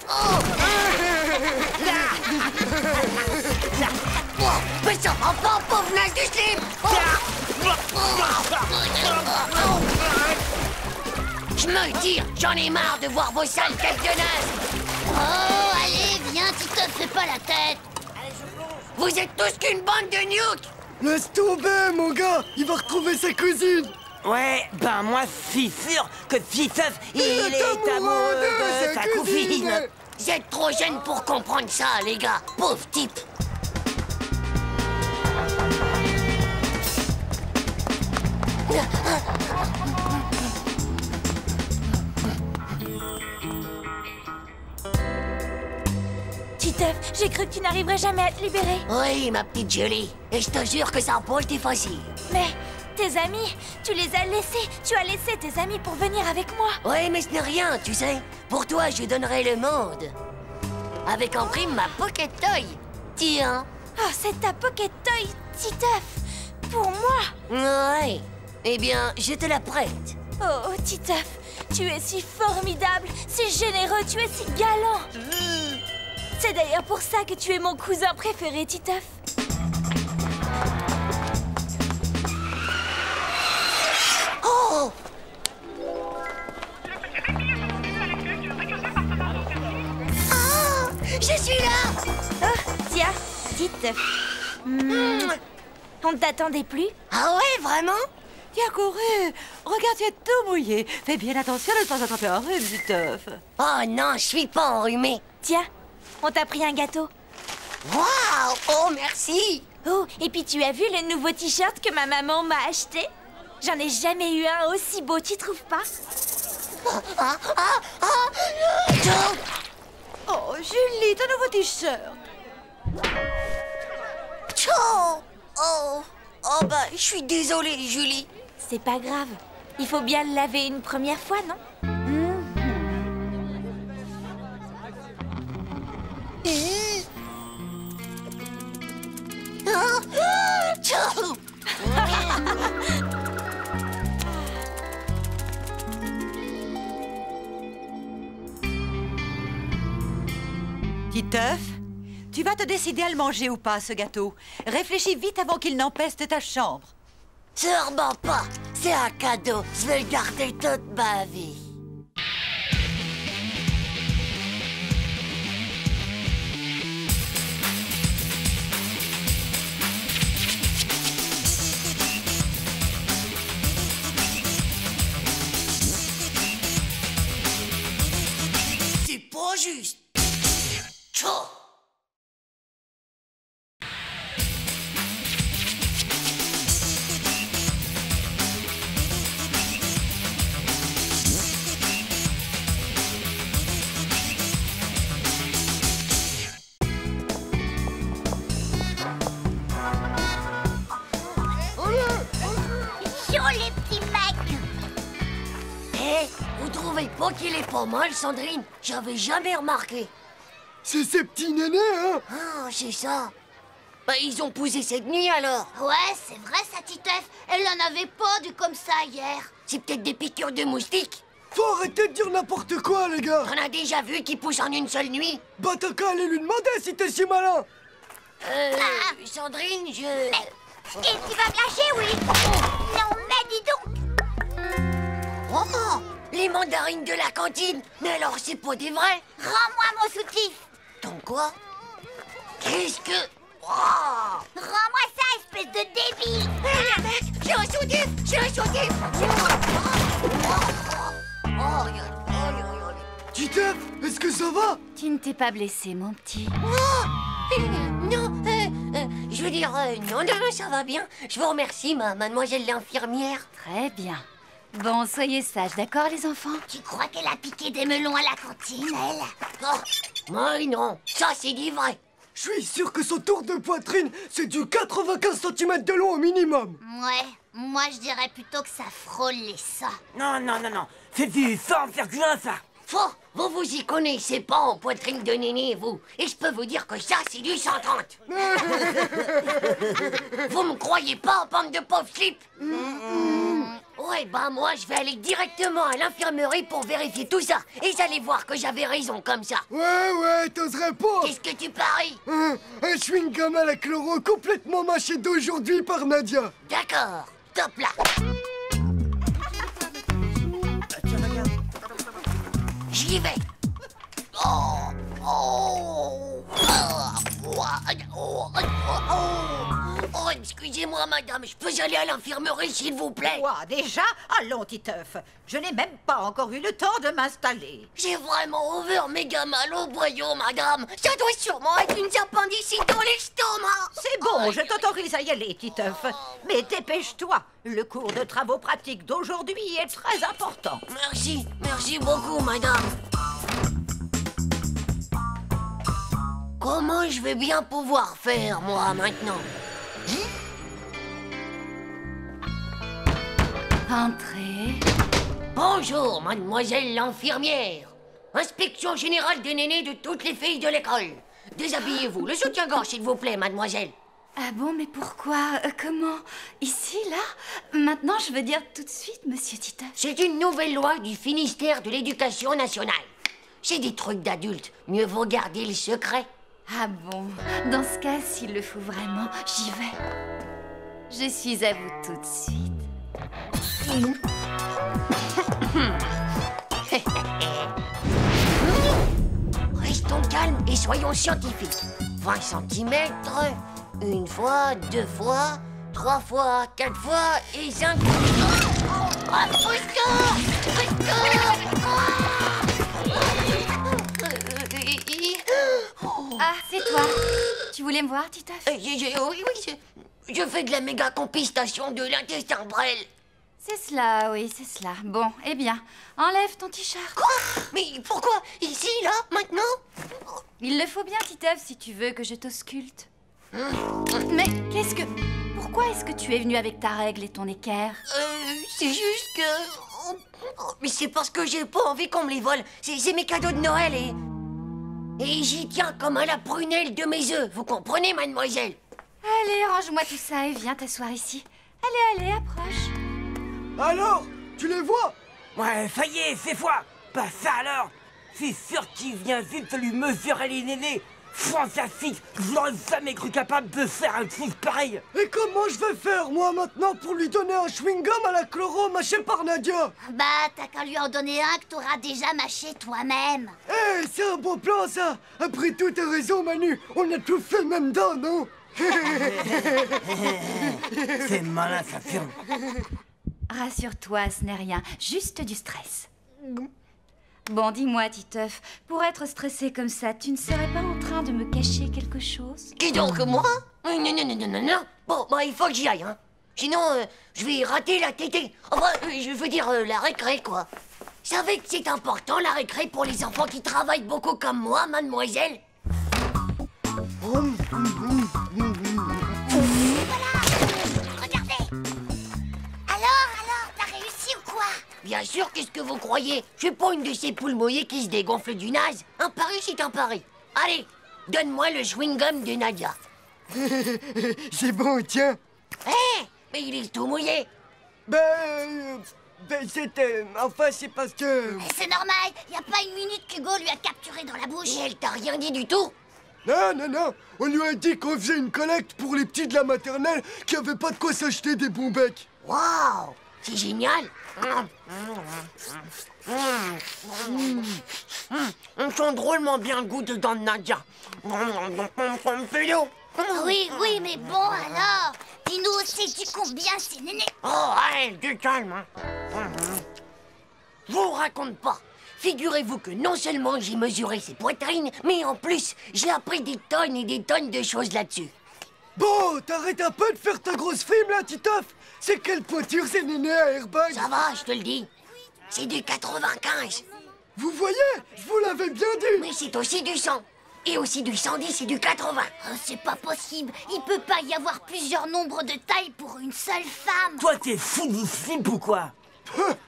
Mais ça va pas, pauvre naze du slip. Je me tire, j'en ai marre de voir vos sales têtes de naze. Oh, allez, viens, Titeuf, fais pas la tête. Vous êtes tous qu'une bande de nukes. Laisse tomber, mon gars. Il va retrouver sa cousine. Ouais, ben moi, je suis sûr que Titeuf, il est amoureux de sa cousine. Vous êtes trop jeunes pour comprendre ça, les gars. Pauvre type. Titeuf, j'ai cru que tu n'arriverais jamais à te libérer. Oui, ma petite Julie. Et je te jure que ça n'a pas été facile. Mais tes amis, tu les as laissés. Tu as laissé tes amis pour venir avec moi. Oui, mais ce n'est rien, tu sais. Pour toi, je donnerai le monde. Avec en prime ma Pocket Toy. Tiens. Oh, c'est ta Pocket Toy, Titeuf. Pour moi. Ouais. Eh bien, je te la prête. Oh, Titeuf, tu es si formidable, si généreux, tu es si galant. C'est d'ailleurs pour ça que tu es mon cousin préféré, Titeuf. Oh! Oh! Je suis là! Oh, tiens, Titeuf. On ne t'attendait plus? Ah ouais, vraiment? Tiens, couru. Regarde, tu es tout mouillé. Fais bien attention de ne pas attraper un rhume, Titeuf. Oh non, je suis pas enrhumé. Tiens, on t'a pris un gâteau. Waouh! Oh, merci! Oh, et puis tu as vu le nouveau t-shirt que ma maman m'a acheté? J'en ai jamais eu un aussi beau, tu trouves pas? Oh, Julie, ton nouveau t-shirt. Oh bah, je suis désolée, Julie. C'est pas grave. Il faut bien le laver une première fois, non? Titeuf, tu vas te décider à le manger ou pas, ce gâteau. Réfléchis vite avant qu'il n'empeste ta chambre. Sûrement pas. C'est un cadeau. Je vais le garder toute ma vie. C'est pas juste. Tchou! Les petits mecs. Hé, vous trouvez pas qu'il est pas mal, Sandrine? J'avais jamais remarqué. C'est ces petits nénés, hein? Ah, c'est ça. Bah, ils ont poussé cette nuit, alors. Ouais, c'est vrai, ça, Titeuf. Elle en avait pas du comme ça hier. C'est peut-être des piqûres de moustiques. Faut arrêter de dire n'importe quoi, les gars. T'en as déjà vu qui poussent en une seule nuit? Bah t'as qu'à aller lui demander si t'es si malin. Sandrine, je... Et tu vas me lâcher, oui? Non, mais dis donc. Oh, les mandarines de la cantine. Mais alors, c'est pas des vrais? Rends-moi mon soutif. Ton quoi? Qu'est-ce que... Oh, Rends-moi ça, espèce de débile. hé, mec, j'ai un soutif. J'ai un soutif. Oh, regarde. Titeuf, est-ce que ça va? Tu ne t'es pas blessé, mon petit. Non, je je veux dire, non, ça va bien. Je vous remercie, mademoiselle l'infirmière. Très bien. Bon, soyez sages, d'accord, les enfants? Tu crois qu'elle a piqué des melons à la cantine, elle? Oh, moi, non, ça c'est dit vrai. Je suis sûr que son tour de poitrine, c'est du 95 cm de long au minimum. Ouais, moi je dirais plutôt que ça frôle les seins. Non, c'est du 100,1 ça. Faux, vous y connaissez pas en poitrine de néné, vous. Et je peux vous dire que ça, c'est du 130. Vous me croyez pas, bande de pauvres slips? Ouais, bah moi, je vais aller directement à l'infirmerie pour vérifier tout ça. Et vous allez voir que j'avais raison comme ça. Ouais, t'oserais pas. Qu'est-ce que tu paries? Un chewing-gum à la chloro complètement mâché d'aujourd'hui par Nadia. D'accord, top là. J'y vais. Oh, excusez-moi, madame, je peux y aller à l'infirmerie, s'il vous plaît? Quoi, déjà? Allons, Titeuf. Je n'ai même pas encore eu le temps de m'installer. J'ai vraiment ouvert méga mal au boyau, madame. Ça doit sûrement être une appendicite dans l'estomac. C'est bon, je t'autorise à y aller, Titeuf. Mais dépêche-toi. Le cours de travaux pratiques d'aujourd'hui est très important. Merci beaucoup, madame. Comment je vais bien pouvoir faire, moi, maintenant? Entrez. Bonjour, mademoiselle l'infirmière. Inspection générale des nénés de toutes les filles de l'école. Déshabillez-vous. Le soutien-gorge, s'il vous plaît, mademoiselle. Ah bon, mais pourquoi? Comment? Ici, là? Maintenant, je veux dire tout de suite, monsieur Titeuf. C'est une nouvelle loi du Finistère de l'Éducation nationale. C'est des trucs d'adultes. Mieux vaut garder le secret. Ah bon? Dans ce cas, s'il le faut vraiment, j'y vais. Je suis à vous tout de suite. Restons calmes et soyons scientifiques. 20 cm, une fois, 2 fois, 3 fois, 4 fois et 5 fois. Ah, c'est toi. Tu voulais me voir, Titeuf? Oui, je fais de la méga compistation de l'intestin grêle. C'est cela, oui, c'est cela. Bon, eh bien, enlève ton t-shirt. Quoi? Mais pourquoi? Ici, là, maintenant? Il le faut bien, Titeuf, si tu veux que je t'ausculte. Mais qu'est-ce que... Pourquoi est-ce que tu es venu avec ta règle et ton équerre? C'est juste que... Mais c'est parce que j'ai pas envie qu'on me les vole. C'est mes cadeaux de Noël et j'y tiens comme à la prunelle de mes œufs. Vous comprenez, mademoiselle? Allez, range-moi tout ça et viens t'asseoir ici. Allez, approche. Alors, tu les vois? Ouais, ça y est, c'est foi. Pas ça alors. C'est sûr qu'il vient vite de lui mesurer les nénés. Fantastique. Je n'aurais jamais cru capable de faire un truc pareil. Et comment je vais faire, moi, maintenant, pour lui donner un chewing-gum à la chloro mâché par Nadia? Bah, t'as qu'à lui en donner un que t'auras déjà mâché toi-même. Eh, c'est un bon plan, ça. Après tout, t'as raison, Manu. On a tout fait même dents, non? C'est malin, ça firme. Rassure-toi, ce n'est rien, juste du stress. Bon, dis-moi, Titeuf, pour être stressé comme ça, tu ne serais pas en train de me cacher quelque chose? Qui donc, moi? Non. Bon, bah, il faut que j'y aille, hein. Sinon, je vais rater la tétée. Enfin, je veux dire, la récré, quoi. Vous savez que c'est important, la récré, pour les enfants qui travaillent beaucoup comme moi, mademoiselle? Voilà. Regardez. Alors, t'as réussi ou quoi? Bien sûr, qu'est-ce que vous croyez? Je suis pas une de ces poules mouillées qui se dégonflent du naze. Un pari, c'est un pari. Allez, donne-moi le chewing-gum de Nadia. C'est bon, tiens. Hé, mais il est tout mouillé. Enfin, c'est parce que... C'est normal, y a pas une minute qu'Hugo lui a capturé dans la bouche. Et elle t'a rien dit du tout? Non. On lui a dit qu'on faisait une collecte pour les petits de la maternelle qui avaient pas de quoi s'acheter des bons becs. Waouh, c'est génial. On sent drôlement bien le goût de dents de Nadia. Oui, mais bon alors. Dis-nous aussi, tu combien c'est néné? Oh, allez, du calme. Je vous raconte pas. Figurez-vous que non seulement j'ai mesuré ses poitrines, mais en plus, j'ai appris des tonnes et des tonnes de choses là-dessus. Bon, t'arrêtes un peu de faire ta grosse frime, là, Titeuf. C'est quelle pointure ces nénés à airbag? Ça va, je te le dis. C'est du 95. Vous voyez? Je vous l'avais bien dit. Mais c'est aussi du 100. Et aussi du 110 et du 80. Oh, c'est pas possible. Il peut pas y avoir plusieurs nombres de tailles pour une seule femme. Toi, t'es fou du slip ou quoi?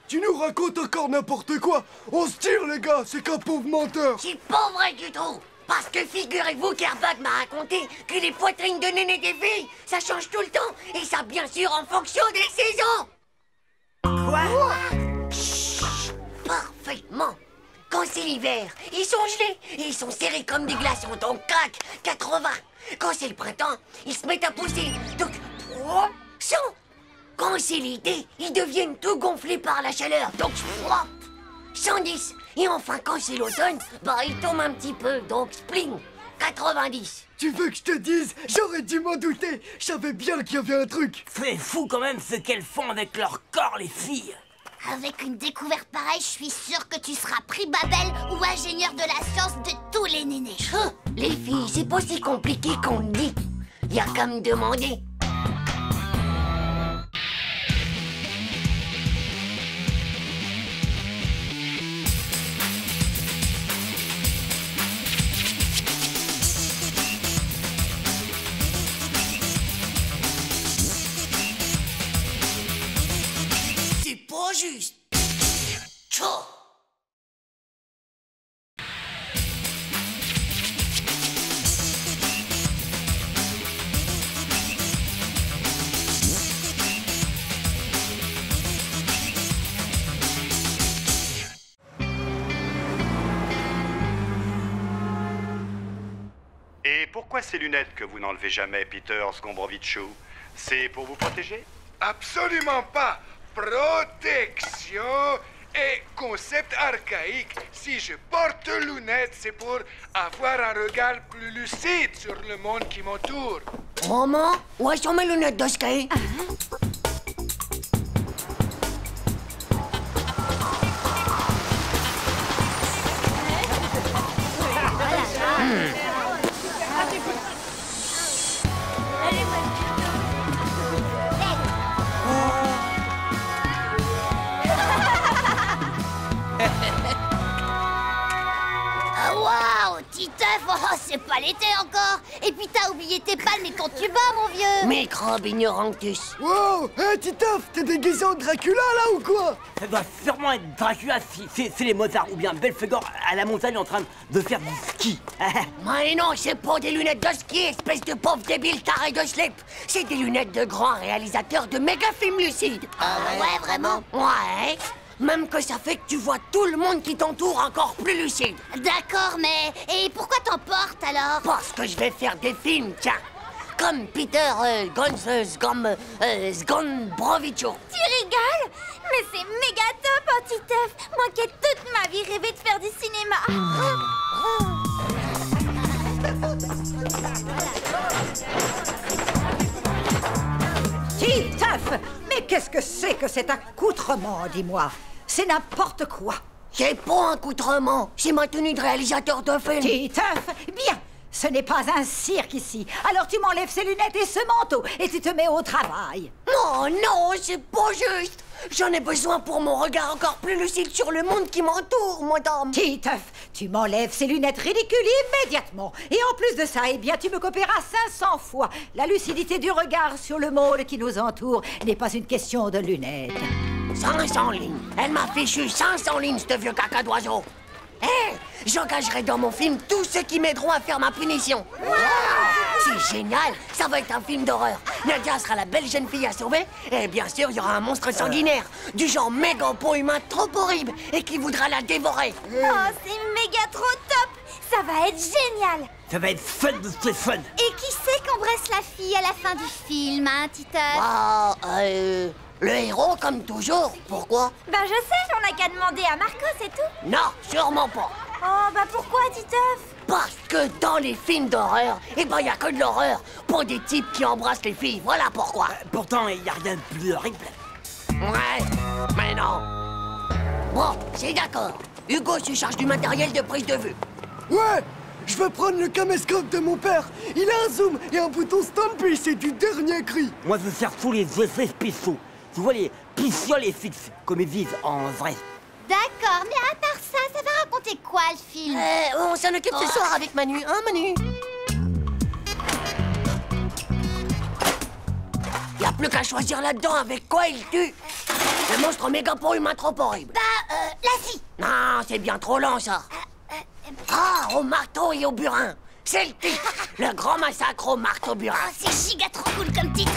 Tu nous racontes encore n'importe quoi. On se tire, les gars. C'est qu'un pauvre menteur. C'est pas vrai du tout. Parce que figurez-vous qu'Airbag m'a raconté que les poitrines de néné des filles, ça change tout le temps. Et ça, bien sûr, en fonction des saisons. Quoi? Chut, parfaitement. Quand c'est l'hiver, ils sont gelés et ils sont serrés comme des glaçons, donc crac, 80. Quand c'est le printemps, ils se mettent à pousser, donc 100. Quand c'est l'été, ils deviennent tout gonflés par la chaleur, donc 110. Et enfin, quand c'est l'automne, bah ils tombent un petit peu, donc spling, 90. Tu veux que je te dise? J'aurais dû m'en douter. Je savais bien qu'il y avait un truc. C'est fou quand même ce qu'elles font avec leur corps, les filles. Avec une découverte pareille, je suis sûre que tu seras prix Babel ou ingénieur de la science de tous les nénés. Les filles, c'est pas si compliqué qu'on le dit. Y a qu'à me demander. C'est pas juste. Tchou. Et pourquoi ces lunettes que vous n'enlevez jamais, Peter Sgombrovichou? C'est pour vous protéger? Absolument pas. Protection est concept archaïque. Si je porte lunettes, c'est pour avoir un regard plus lucide sur le monde qui m'entoure. Maman, où sont mes lunettes de ski? Waouh, Titeuf, oh, c'est pas l'été encore. Et puis t'as oublié tes palmes et quand tu bats, mon vieux. Microbe ignorantus. Wow, hé Titeuf, t'es déguisé en Dracula là ou quoi? Ça doit sûrement être Dracula si c'est les Mozart ou bien Belphégor à la montagne en train de faire du ski. Mais non, c'est pas des lunettes de ski, espèce de pauvre débile taré de slip. C'est des lunettes de grands réalisateurs de méga films lucides. Ouais, vraiment? Ouais. Même que ça fait que tu vois tout le monde qui t'entoure encore plus lucide. D'accord, mais... Et pourquoi t'en portes alors? Parce que je vais faire des films, tiens. Comme Peter Sgombrovichou. Tu rigoles? Mais c'est méga top, hein, Titeuf. Moi qui ai toute ma vie rêvé de faire du cinéma. Titeuf! Mais qu'est-ce que c'est que cet accoutrement, dis-moi? C'est n'importe quoi. C'est pas un accoutrement, c'est ma tenue de réalisateur de film. Titeuf, bien. Ce n'est pas un cirque ici. Alors tu m'enlèves ces lunettes et ce manteau et tu te mets au travail. Non, non, c'est pas juste. J'en ai besoin pour mon regard encore plus lucide sur le monde qui m'entoure, madame. Titeuf, tu m'enlèves ces lunettes ridicules immédiatement. Et en plus de ça, eh bien, tu me copieras 500 fois. La lucidité du regard sur le monde qui nous entoure n'est pas une question de lunettes. 500 lignes. Elle m'a fichu 500 lignes, ce vieux caca d'oiseau. J'engagerai dans mon film tous ceux qui m'aideront à faire ma punition. Wow, c'est génial. Ça va être un film d'horreur. Nadia sera la belle jeune fille à sauver. Et bien sûr, il y aura un monstre sanguinaire. Du genre méga pot humain trop horrible et qui voudra la dévorer. Oh, c'est méga trop top. Ça va être génial. Ça va être fun de ce fun. Et qui c'est qu'embrasse la fille à la fin du film, hein, Titeuf? Le héros, comme toujours. Pourquoi? Ben je sais, on n'a qu'à demander à Marco, c'est tout. Non, sûrement pas. Oh, bah pourquoi, Titeuf? Parce que dans les films d'horreur, eh ben y a que de l'horreur pour des types qui embrassent les filles. Voilà pourquoi. Pourtant, il y a rien de plus horrible. Ouais, mais non. Bon, c'est d'accord. Hugo se charge du matériel de prise de vue. Ouais, Je vais prendre le caméscope de mon père. Il a un zoom et un bouton Stampy, c'est du dernier cri. Moi, je veux faire tous les effets spéciaux. Tu vois, les pistioles et fixes, comme ils vivent en vrai. D'accord, mais à part ça, ça va raconter quoi le film? On s'en occupe ce soir avec Manu, hein Manu? Y a plus qu'à choisir là-dedans avec quoi il tue. Le monstre méga pour humain trop horrible. Lassie. Non, c'est bien trop lent ça. Ah, au marteau et au burin. C'est le titre. Le grand massacre au marteau burin. Oh, c'est giga trop cool comme titre.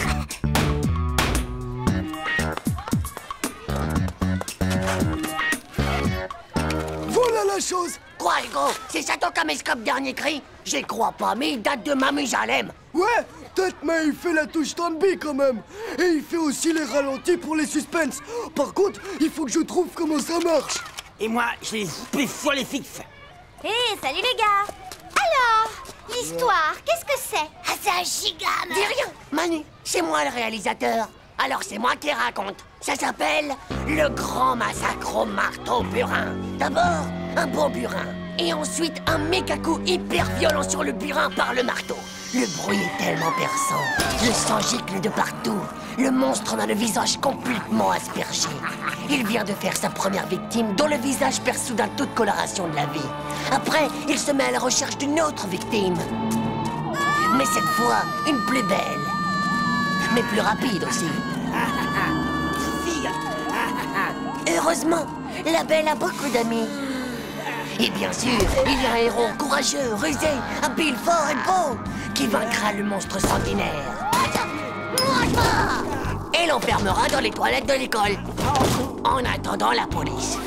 Voilà la chose. Quoi, Hugo? C'est ça ton caméscope dernier cri? J'y crois pas, mais il date de Mamoujalem. Ouais, peut-être, mais il fait la touche Stampy quand même. Et il fait aussi les ralentis pour les suspens. Par contre, il faut que je trouve comment ça marche. Et moi, j'ai les spéciales et fixes. Hé, salut les gars. Alors, l'histoire, qu'est-ce que c'est? Ah, c'est un gigame. Dis rien, Manu, c'est moi le réalisateur. Alors c'est moi qui raconte. Ça s'appelle Le Grand Massacre au Marteau Burin. D'abord, un bon burin. Et ensuite, un méga coup hyper violent sur le burin par le marteau. Le bruit est tellement perçant. Le sang gicle de partout. Le monstre a le visage complètement aspergé. Il vient de faire sa première victime, dont le visage perd soudain toute coloration de la vie. Après, il se met à la recherche d'une autre victime. Mais cette fois, une plus belle. Mais plus rapide aussi. Heureusement, la belle a beaucoup d'amis. Et bien sûr, il y a un héros courageux, rusé, habile, fort et beau, qui vaincra le monstre sanguinaire. Et l'enfermera dans les toilettes de l'école, en attendant la police.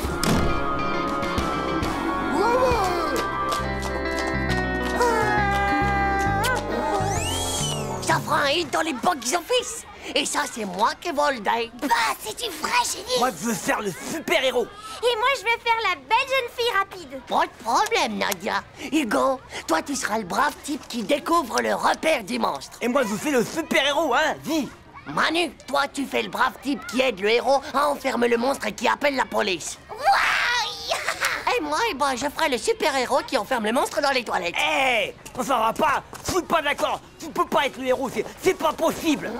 Ça fera un hit dans les box-office. Et ça, c'est moi qui vole day. Bah, c'est du vrai génie. Moi, je veux faire le super-héros. Et moi, je vais faire la belle jeune fille rapide. Pas de problème, Nadia. Hugo, toi, tu seras le brave type qui découvre le repère du monstre. Et moi, je fais le super-héros, hein, dis. Manu, toi, tu fais le brave type qui aide le héros à enfermer le monstre et qui appelle la police. Et moi, je ferai le super-héros qui enferme le monstre dans les toilettes. Hé, ça va pas. Je suis pas d'accord. Tu peux pas être le héros, c'est pas possible.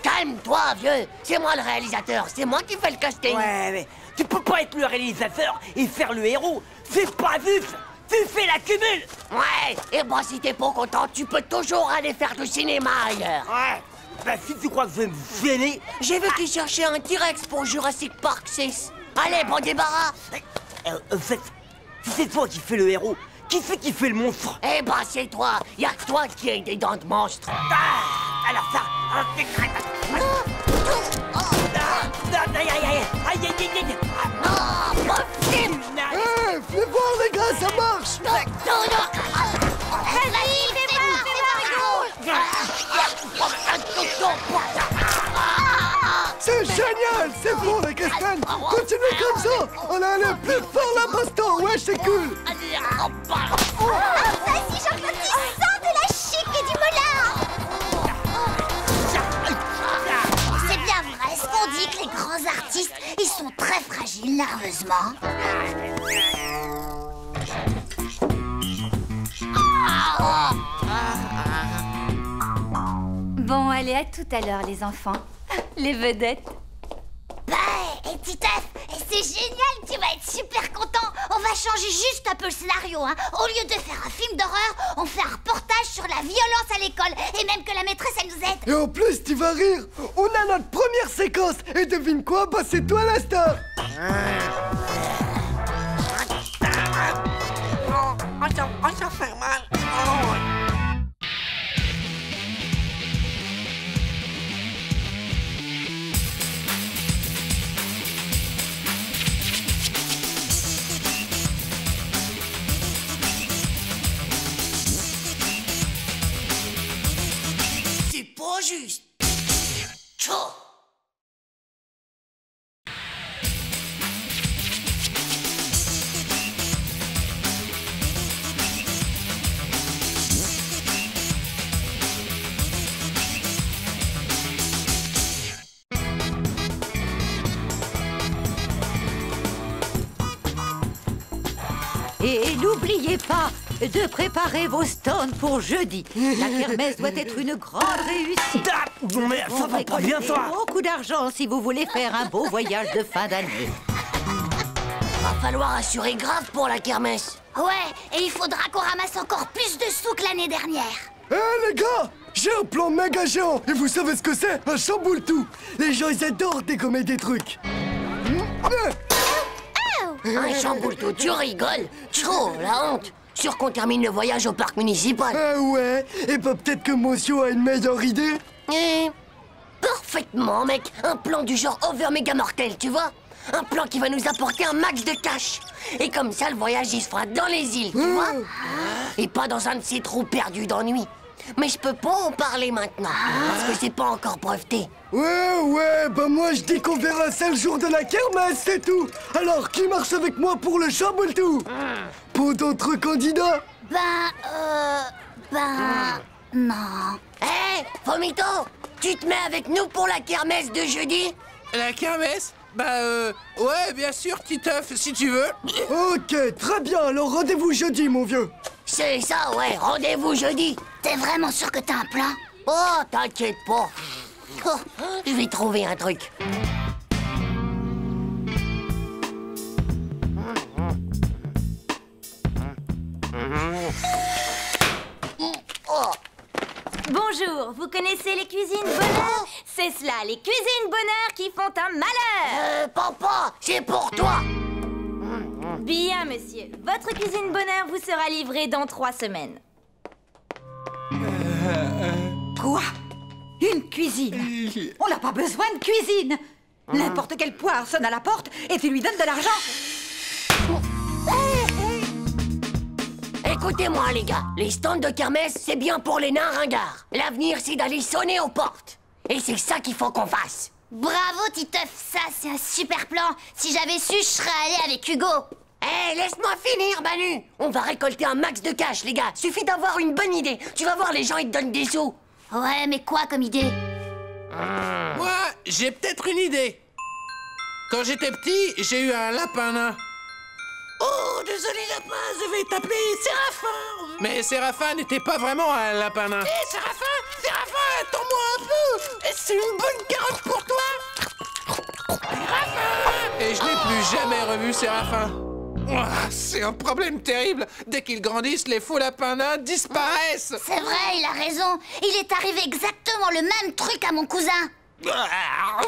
Calme-toi, vieux. C'est moi le réalisateur. C'est moi qui fais le casting. Ouais, mais tu peux pas être le réalisateur et faire le héros. C'est pas juste. Tu fais la cumule. Ouais, et si t'es pas content, tu peux toujours aller faire du cinéma ailleurs. Ouais. Bah, si tu crois que je vais me gêner... J'ai vu qu'il cherchait un T-Rex pour Jurassic Park 6. Allez, bon débarras. En fait, si c'est toi qui fais le héros, qui c'est qui fait le monstre? Eh c'est toi. Y a que toi qui as des dents de monstre. Alors ça... Fais voir les gars, ça marche. C'est génial, c'est bon les castanes. Continuez comme ça. On a aller plus fort la baston, ouais, c'est cool. Vas-y, Jean-Claude, sors de la chic et du moulin. C'est bien vrai ce qu'on dit que les grands artistes, ils sont très fragiles nerveusement. Bon, allez, à tout à l'heure, les enfants. Les vedettes. Et Titeuf, c'est génial, tu vas être super content. On va changer juste un peu le scénario, hein. Au lieu de faire un film d'horreur, on fait un reportage sur la violence à l'école. Et même que la maîtresse, elle nous aide. Et en plus, tu vas rire. On a notre première séquence. Et devine quoi, c'est toi la star. Ça fait mal. C'est pas juste. Tchou. Et n'oubliez pas, de préparer vos stands pour jeudi. La kermesse doit être une grande réussite. Bon, mais ça va pas bien, ça. Beaucoup d'argent si vous voulez faire un beau voyage de fin d'année. Va falloir assurer grave pour la kermesse. Ouais, et il faudra qu'on ramasse encore plus de sous que l'année dernière. Les gars, j'ai un plan méga géant. Et vous savez ce que c'est? Un chamboule-tout. Les gens, ils adorent dégommer des trucs. Un chamboule-tout, tu rigoles? Trop, la honte. Sûr qu'on termine le voyage au parc municipal. Ouais, et bah peut-être que Monsieur a une meilleure idée. Parfaitement, mec. Un plan du genre over méga mortel, tu vois? Un plan qui va nous apporter un max de cash. Et comme ça, le voyage, il se fera dans les îles, tu vois? Et pas dans un de ces trous perdus d'ennui. Mais je peux pas en parler maintenant, parce que c'est pas encore breveté. Ouais, bah moi je dis qu'on verra ça le jour de la kermesse, c'est tout. Alors, qui marche avec moi pour le chamboule-tout? Pour d'autres candidats? Non. Hé, Vomito, tu te mets avec nous pour la kermesse de jeudi? La kermesse? Ouais, bien sûr, Titeuf, si tu veux. Ok, très bien, alors rendez-vous jeudi, mon vieux. C'est ça, ouais, rendez-vous jeudi. T'es vraiment sûr que t'as un plan? Oh, t'inquiète pas. Oh, je vais trouver un truc. Oh. Bonjour, vous connaissez les cuisines bonheur? C'est cela, les cuisines bonheur qui font un malheur. Papa, c'est pour toi. Bien, monsieur. Votre cuisine bonheur vous sera livrée dans 3 semaines. Quoi? Une cuisine? On n'a pas besoin de cuisine. N'importe quel poire sonne à la porte et tu lui donnes de l'argent. Écoutez-moi, les gars. Les stands de kermesse, c'est bien pour les nains ringards. L'avenir, c'est d'aller sonner aux portes. Et c'est ça qu'il faut qu'on fasse. Bravo, Titeuf. Ça, c'est un super plan. Si j'avais su, je serais allé avec Hugo. Hé, laisse-moi finir, Manu. On va récolter un max de cash, les gars. Suffit d'avoir une bonne idée. Tu vas voir, les gens, ils te donnent des sous. Ouais, mais quoi comme idée? Moi, j'ai peut-être une idée. Quand j'étais petit, j'ai eu un lapin nain. Oh, désolé, lapin, je vais t'appeler Séraphin. Mais Séraphin n'était pas vraiment un lapin nain. Hé, Séraphin, attends-moi un peu. C'est une bonne carotte pour toi. Séraphin. Et je n'ai plus jamais revu Séraphin. C'est un problème terrible. Dès qu'ils grandissent, les faux lapins nains disparaissent. C'est vrai, il a raison. Il est arrivé exactement le même truc à mon cousin.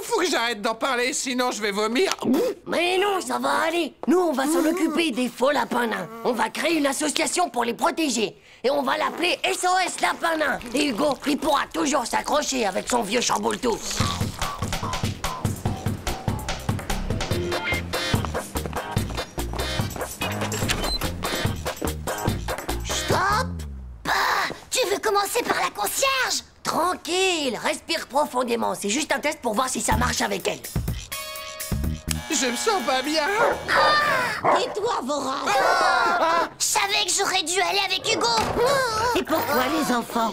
Faut que j'arrête d'en parler, sinon je vais vomir. Mais non, ça va aller. Nous, on va s'en occuper des faux lapins nains. On va créer une association pour les protéger. Et on va l'appeler SOS Lapin Nain. Et Hugo, il pourra toujours s'accrocher avec son vieux chamboule-tout. Stop! Tu veux commencer par la concierge? Tranquille, respire profondément. C'est juste un test pour voir si ça marche avec elle. Je me sens pas bien. Et toi, Voraz? Je savais que j'aurais dû aller avec Hugo. Et pourquoi, les enfants?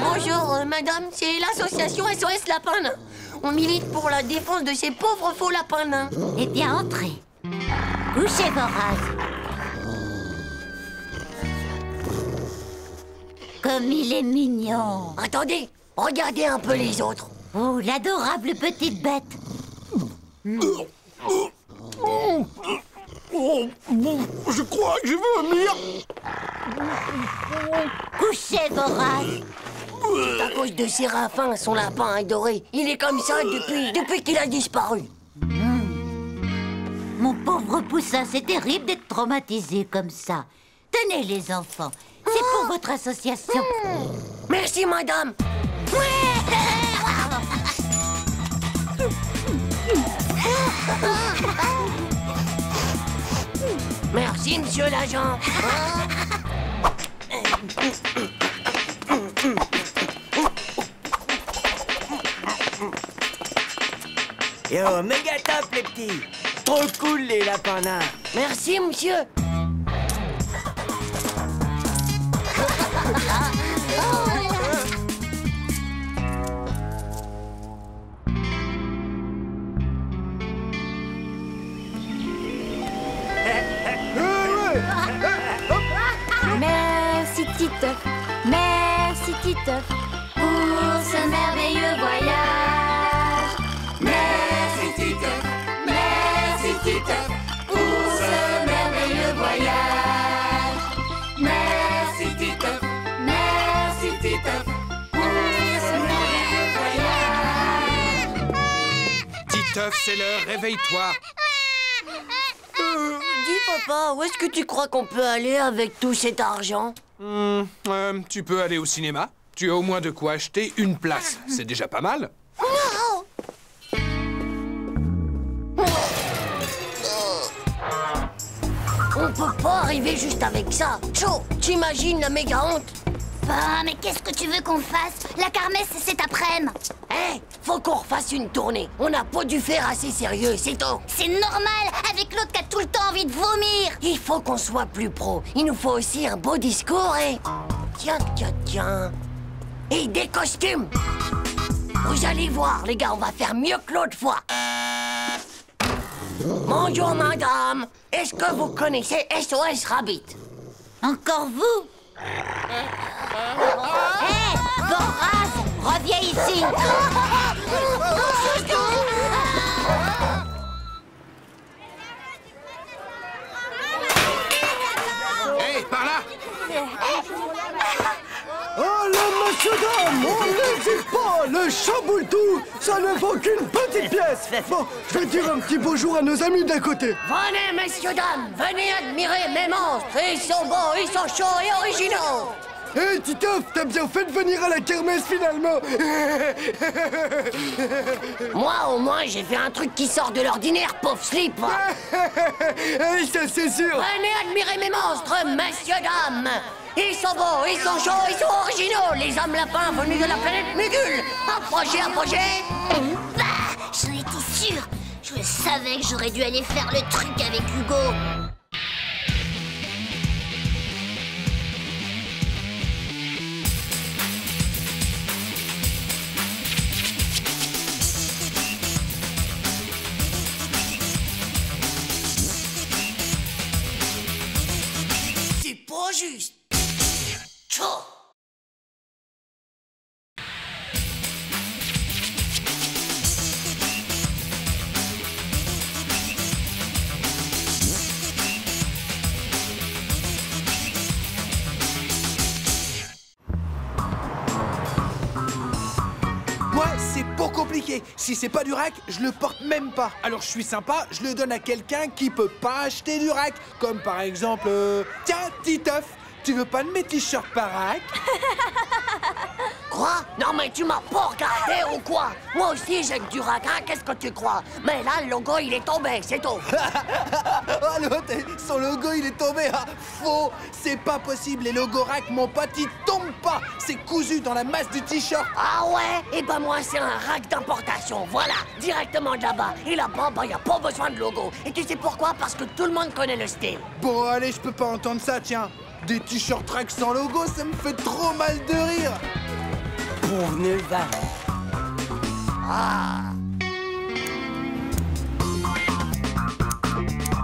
Bonjour, madame. C'est l'association SOS Lapin Nain. On milite pour la défense de ces pauvres faux lapins nains. Eh bien, entrez. Couchez, Voraz. Comme il est mignon. Attendez, regardez un peu les autres. Oh, l'adorable petite bête. Je crois que je vais vomir. Couchez, Voraz. C'est à cause de Séraphin, son lapin adoré. Il est comme ça depuis qu'il a disparu. Mon pauvre poussin, c'est terrible d'être traumatisé comme ça. Tenez, les enfants. C'est pour votre association. Merci, madame. Merci, monsieur l'agent. Yo, méga top, les petits. Trop cool, les lapins nains. Merci, monsieur. Titeuf. Merci Titeuf pour ce merveilleux voyage. Merci Titeuf. Merci Titeuf pour ce merveilleux voyage. Merci Titeuf. Merci Titeuf pour ce merveilleux voyage. Titeuf, c'est l'heure, réveille-toi. Dis papa, où est-ce que tu crois qu'on peut aller avec tout cet argent? Tu peux aller au cinéma. Tu as au moins de quoi acheter une place. C'est déjà pas mal. On peut pas arriver juste avec ça. Cho, t'imagines la méga honte? Bah, mais qu'est-ce que tu veux qu'on fasse? La kermesse, c'est cet après-midi. Hé, faut qu'on refasse une tournée. On n'a pas dû faire assez sérieux, c'est tout. C'est normal, avec l'autre qui a tout le temps envie de vomir. Il faut qu'on soit plus pro. Il nous faut aussi un beau discours et... Tiens. Et des costumes. Vous allez voir, les gars, on va faire mieux que l'autre fois. Bonjour, madame. Est-ce que vous connaissez SOS Rabbit? Encore vous? Hé, Boraz, reviens ici. Hé, par là! Allez, monsieur, dame, on n'hésite pas. Le chamboule-tout, ça ne vaut qu'une petite pièce. Bon, je vais dire un petit bonjour à nos amis d'à côté. Venez, messieurs, dames, venez admirer mes monstres. Ils sont beaux, ils sont chauds et originaux. Hé, Titeuf, t'as bien fait de venir à la kermesse, finalement. Moi, au moins, j'ai fait un truc qui sort de l'ordinaire, pauvre slip. Ça, c'est sûr. Venez admirer mes monstres, messieurs, dames. Ils sont beaux, ils sont chauds, ils sont originaux. Les hommes lapins venus de la planète Mugul. Approchez. Bah, j'en étais sûre. Je savais que j'aurais dû aller faire le truc avec Hugo. C'est pas juste. Tchou. Moi, c'est pas compliqué. Si c'est pas du rack, je le porte même pas. Alors je suis sympa, je le donne à quelqu'un qui peut pas acheter du rack. Comme par exemple... Tiens, Titeuf, tu veux pas de mes t-shirts par rack? Quoi? Non mais tu m'as pas regardé ou quoi? Moi aussi j'ai du rack, hein, qu'est-ce que tu crois? Mais là, le logo, il est tombé, c'est tout. Oh, l'autre, son logo, il est tombé. Ah, faux, c'est pas possible. Les logos rack, mon pote, ils tombent pas. C'est cousu dans la masse du t-shirt. Ah ouais? Eh ben moi, c'est un rack d'importation, voilà, directement de là-bas. Et là-bas, bah, y a pas besoin de logo. Et tu sais pourquoi? Parce que tout le monde connaît le style. Bon, allez, je peux pas entendre ça, tiens. Des t-shirts rack sans logo, ça me fait trop mal de rire. Pour nul va. Ah.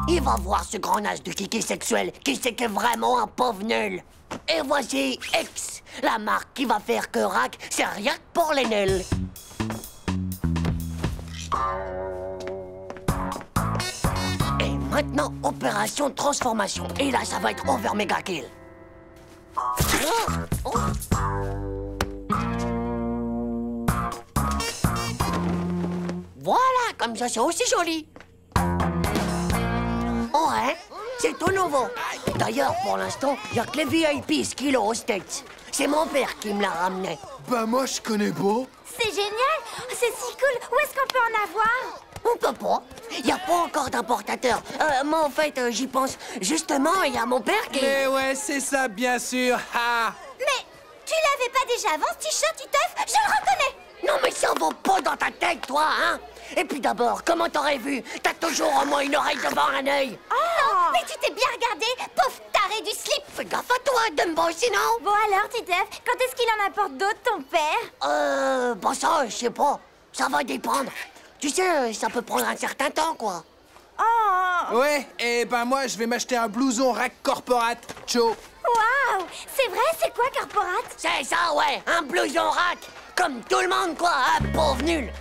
Il va voir ce grand as de kiki sexuel qui sait que vraiment un pauvre nul. Et voici X, la marque qui va faire que rack, c'est rien que pour les nuls. Et maintenant, opération transformation. Et là, ça va être over méga kill. Voilà, comme ça, c'est aussi joli. Ouais, c'est tout nouveau. D'ailleurs, pour l'instant, il n'y a que les VIP qui l'ont aux States. C'est mon père qui me l'a ramené. Bah moi, je connais pas. C'est génial. C'est si cool. Où est-ce qu'on peut en avoir? On peut pas. Il n'y a pas encore d'importateur. Moi, en fait, j'y pense. Justement, il y a mon père qui... Mais ouais, c'est ça, bien sûr. Ah. Mais tu l'avais pas déjà avant, ce t-shirt, Titeuf? Je le reconnais. Non, mais ça va pas dans ta tête, toi, hein? Et puis d'abord, comment t'aurais vu? T'as toujours au moins une oreille devant un œil. Oh non, mais tu t'es bien regardé, pauvre taré du slip. Fais gaffe à toi, Dumbo, sinon. Bon alors, Titeuf, quand est-ce qu'il en apporte d'autres, ton père? Bah ça, je sais pas. Ça va dépendre. Tu sais, ça peut prendre un certain temps, quoi. Oh. Ouais, et ben moi, je vais m'acheter un blouson rack corporate. Ciao. Waouh, c'est vrai, c'est corporate? C'est ça, ouais, un blouson rack. Comme tout le monde, quoi, un pauvre nul.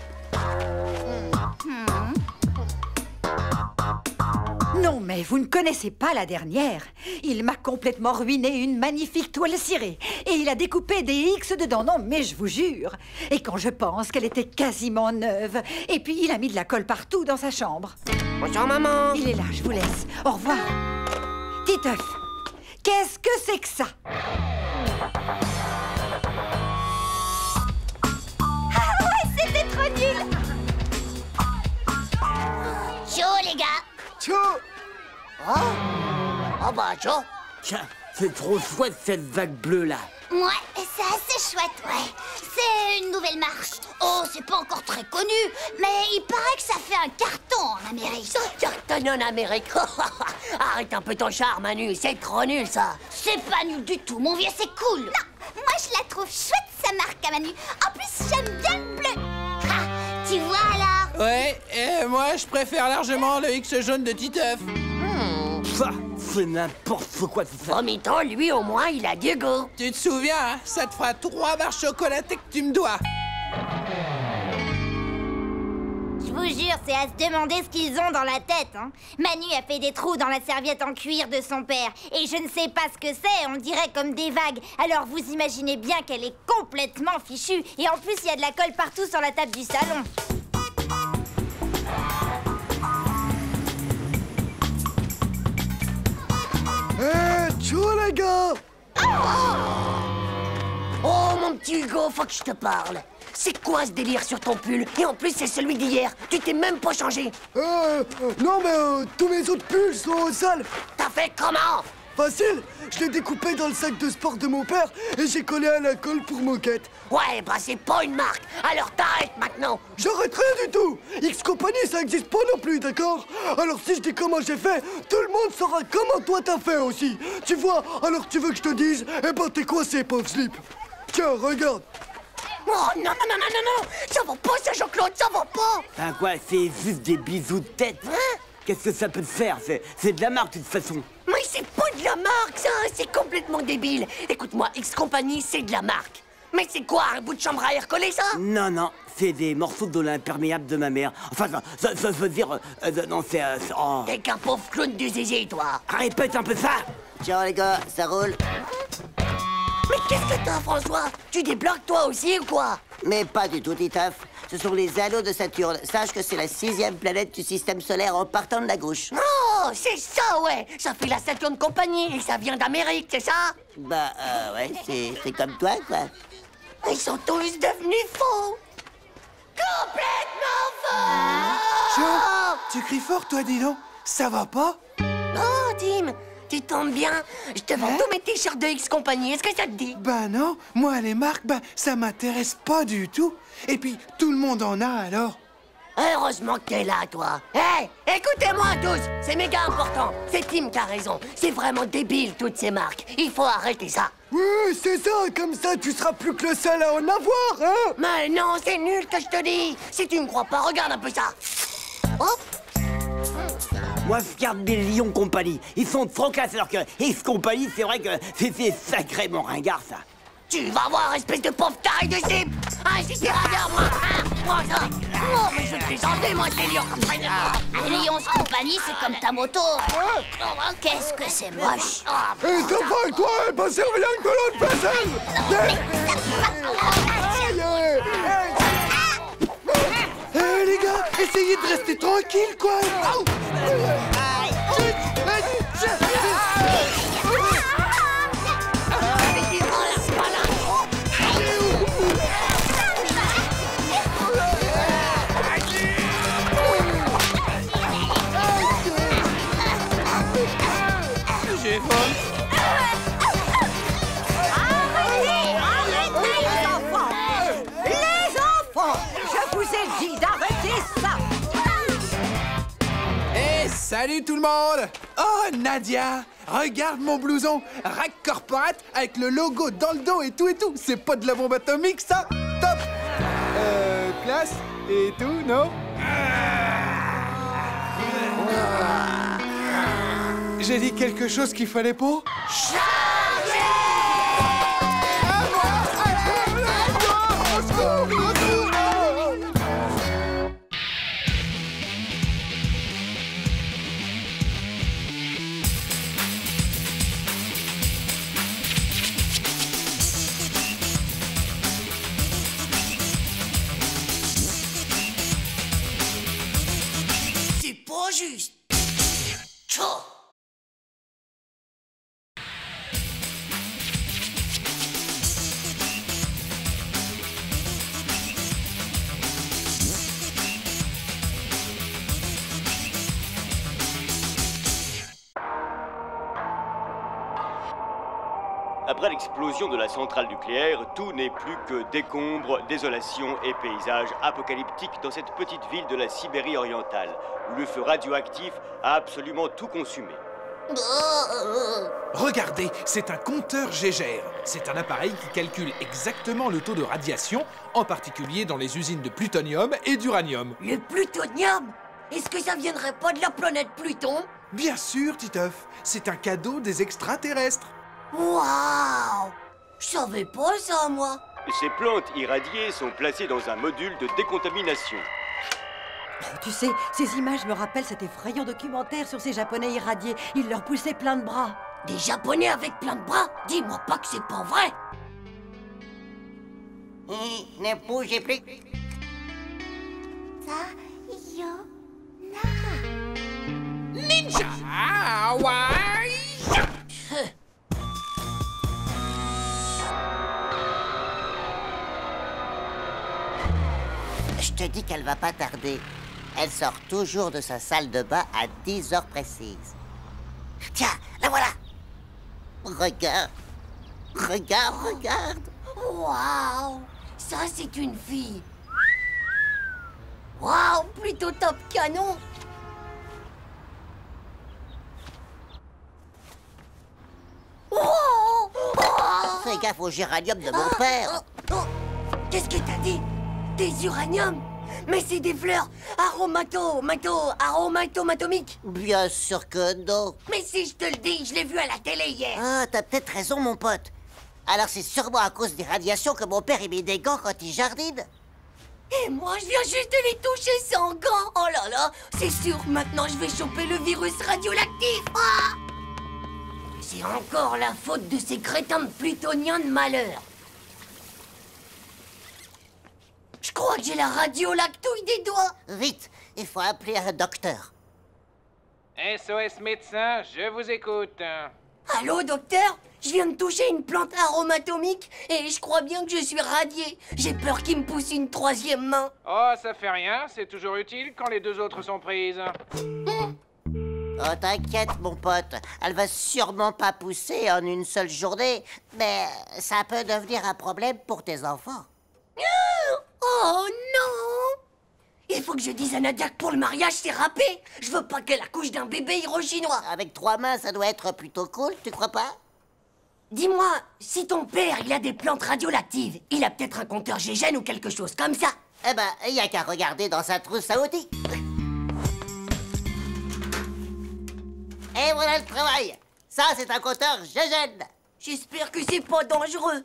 Non, mais vous ne connaissez pas la dernière. Il m'a complètement ruiné une magnifique toile cirée. Et il a découpé des X dedans, non, mais je vous jure. Et quand je pense qu'elle était quasiment neuve. Et puis il a mis de la colle partout dans sa chambre. Bonjour, maman. Il est là, je vous laisse. Au revoir. Titeuf, qu'est-ce que c'est que ça? Ah ouais, c'était trop nul. Chaud, les gars. Chaud. Oh bah, chaud. Tiens, c'est trop chouette cette vague bleue là. Ouais, c'est assez chouette, ouais. C'est une nouvelle marche. Oh, c'est pas encore très connu, mais il paraît que ça fait un carton en Amérique. Ça cartonne en Amérique. Arrête un peu ton charme, Manu, c'est trop nul, ça. C'est pas nul du tout, mon vieux, c'est cool. Non, moi je la trouve chouette, sa marque à Manu. En plus, j'aime bien le bleu. Ah, tu vois alors? Ouais, et moi je préfère largement le X jaune de Titeuf. Ça, c'est n'importe quoi tout ça. En même temps, lui au moins, il a du goût. Tu te souviens, hein, ça te fera 3 barres chocolatées que tu me dois. Je vous jure, c'est à se demander ce qu'ils ont dans la tête, hein. Manu a fait des trous dans la serviette en cuir de son père. Et je ne sais pas ce que c'est, on dirait comme des vagues. Alors vous imaginez bien qu'elle est complètement fichue. Et en plus, il y a de la colle partout sur la table du salon. Chaud, les gars. Oh, mon petit Hugo, faut que je te parle. C'est quoi ce délire sur ton pull? Et en plus, c'est celui d'hier. Tu t'es même pas changé. Non, mais tous mes autres pulls sont sales. T'as fait comment? Facile. Je l'ai découpé dans le sac de sport de mon père et j'ai collé à la colle pour moquette. Ouais, bah c'est pas une marque. Alors t'arrêtes maintenant. J'arrête rien du tout. X-Company, ça existe pas non plus, d'accord? Alors si je dis comment j'ai fait, tout le monde saura comment toi t'as fait aussi. Tu vois, alors tu veux que je te dise? Eh ben t'es coincé, pauvre slip. Tiens, regarde. Oh non, non, non, non, non, non. Ça va pas, ça, Jean-Claude, ça va pas. Ben quoi, c'est juste des bisous de tête. Hein? Qu'est-ce que ça peut te faire? C'est de la marque de toute façon. Mais c'est pas de la marque, ça. C'est complètement débile. Écoute-moi, X-Company, c'est de la marque. Mais c'est quoi, un bout de chambre à air collé, ça? Non, non, c'est des morceaux de l'imperméable de ma mère. Enfin, ça veut dire... non, c'est... oh. T'es qu'un pauvre clown de zizi, toi. Répète un peu ça. Tiens, les gars, ça roule. Mais qu'est-ce que t'as, François? Tu débloques, toi aussi, ou quoi? Mais pas du tout, Titeuf. Ce sont les anneaux de Saturne. Sache que c'est la 6e planète du système solaire en partant de la gauche. Oh, c'est ça, ouais. Ça fait la Saturn Company et ça vient d'Amérique, c'est ça? Bah, ouais, c'est comme toi, quoi. Ils sont tous devenus faux. Complètement faux. Tiens, tu cries fort, toi, dis donc. Ça va pas? Oh, Tim, tu tombes bien. Je te vends tous mes t-shirts de X-Company. Est-ce que ça te dit? Bah non, moi, les marques, bah, ça m'intéresse pas du tout. Et puis, tout le monde en a, alors. Heureusement que t'es là, toi. Hé, écoutez-moi tous. C'est méga important. C'est Tim qui a raison. C'est vraiment débile, toutes ces marques. Il faut arrêter ça. Oui, c'est ça. Comme ça, tu seras plus que le seul à en avoir, hein? Mais non, c'est nul que je te dis. Si tu ne crois pas, regarde un peu ça. Hop. Moi, je garde des Lions Compagnie. Ils sont trop classe, alors que X-Company, c'est vrai que c'est sacrément ringard, ça. Tu vas voir, espèce de pauvre taille de slip. Ah, si c'est ringard, moi. Ah, moi, ça. Oh, mais je te plaisantais, moi, c'est Lions Compagnie. Lions Compagnie, c'est comme ta moto. Qu'est-ce que c'est moche. Et t'as pas avec toi, elle va servir rien que de l'autre vaisselle. Eh, les gars, essayez de rester tranquille, quoi. J'ai faim. Arrêtez, les enfants. Les enfants, je vous ai dit d'arrêter ça. Eh, salut tout le monde. Oh, Nadia, regarde mon blouson. Rack Corporate avec le logo dans le dos et tout. C'est pas de la bombe atomique, ça? Top. Classe et tout, non? J'ai dit quelque chose qu'il fallait pas? Chargez! Après l'explosion de la centrale nucléaire, tout n'est plus que décombres, désolation et paysages apocalyptiques dans cette petite ville de la Sibérie orientale, où le feu radioactif a absolument tout consumé. Regardez, c'est un compteur Gégère. C'est un appareil qui calcule exactement le taux de radiation, en particulier dans les usines de plutonium et d'uranium. Le plutonium? Est-ce que ça viendrait pas de la planète Pluton? Bien sûr, Titeuf, c'est un cadeau des extraterrestres. Waouh! Je savais pas ça, moi. Ces plantes irradiées sont placées dans un module de décontamination. Tu sais, ces images me rappellent cet effrayant documentaire sur ces Japonais irradiés. Ils leur poussaient plein de bras. Des Japonais avec plein de bras? Dis-moi pas que c'est pas vrai. Ne bougez plus. Ninja! Ouais! Je te dis qu'elle va pas tarder. Elle sort toujours de sa salle de bain à 10 heures précises. Tiens, la voilà. Regarde. Regarde. Waouh! Ça, c'est une fille. Waouh! Plutôt top canon. Fais gaffe au géranium de mon père. Qu'est-ce que t'as dit? Des uraniums? Mais c'est des fleurs aromatomatomiques. Bien sûr que non. Mais si je te le dis, je l'ai vu à la télé hier. Ah, t'as peut-être raison, mon pote. Alors c'est sûrement à cause des radiations que mon père met des gants quand il jardine. Et moi, je viens juste de les toucher sans gants. Oh là là, c'est sûr, maintenant je vais choper le virus radioactif. Ah! C'est encore la faute de ces crétins de plutoniens de malheur. Je crois que j'ai la radiolactouille des doigts. Vite, il faut appeler un docteur. SOS médecin, je vous écoute. Allô, docteur? Je viens de toucher une plante aromatomique et je crois bien que je suis radié. J'ai peur qu'il me pousse une troisième main. Oh, ça fait rien, c'est toujours utile quand les deux autres sont prises. Oh, t'inquiète, mon pote. Elle va sûrement pas pousser en une seule journée, mais ça peut devenir un problème pour tes enfants. Oh non! Il faut que je dise à Nadia que pour le mariage, c'est râpé. Je veux pas qu'elle accouche d'un bébé hirochinois. Avec 3 mains, ça doit être plutôt cool, tu crois pas? Dis-moi, si ton père, il a des plantes radioactives, il a peut-être un compteur Gégène ou quelque chose comme ça. Eh ben, il y a qu'à regarder dans sa trousse à outils. Et voilà le travail. Ça, c'est un compteur Gégène. J'espère que c'est pas dangereux.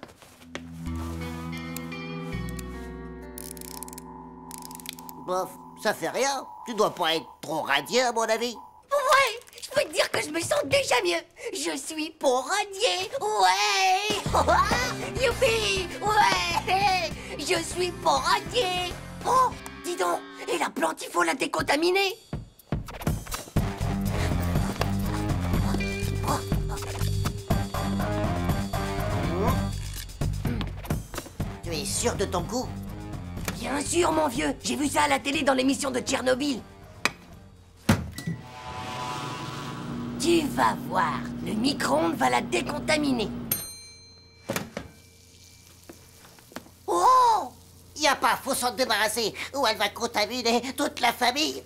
Bof, ça fait rien. Tu dois pas être trop radieux, à mon avis. Ouais, je peux te dire que je me sens déjà mieux. Je suis pas radié. Ouais. Youpi. Ouais. Je suis pas radié. Oh, dis donc. Et la plante, il faut la décontaminer. Tu es sûr de ton coup? Bien sûr, mon vieux. J'ai vu ça à la télé dans l'émission de Tchernobyl. Tu vas voir. Le micro-ondes va la décontaminer. Oh! Y a pas, faut s'en débarrasser, ou elle va contaminer toute la famille.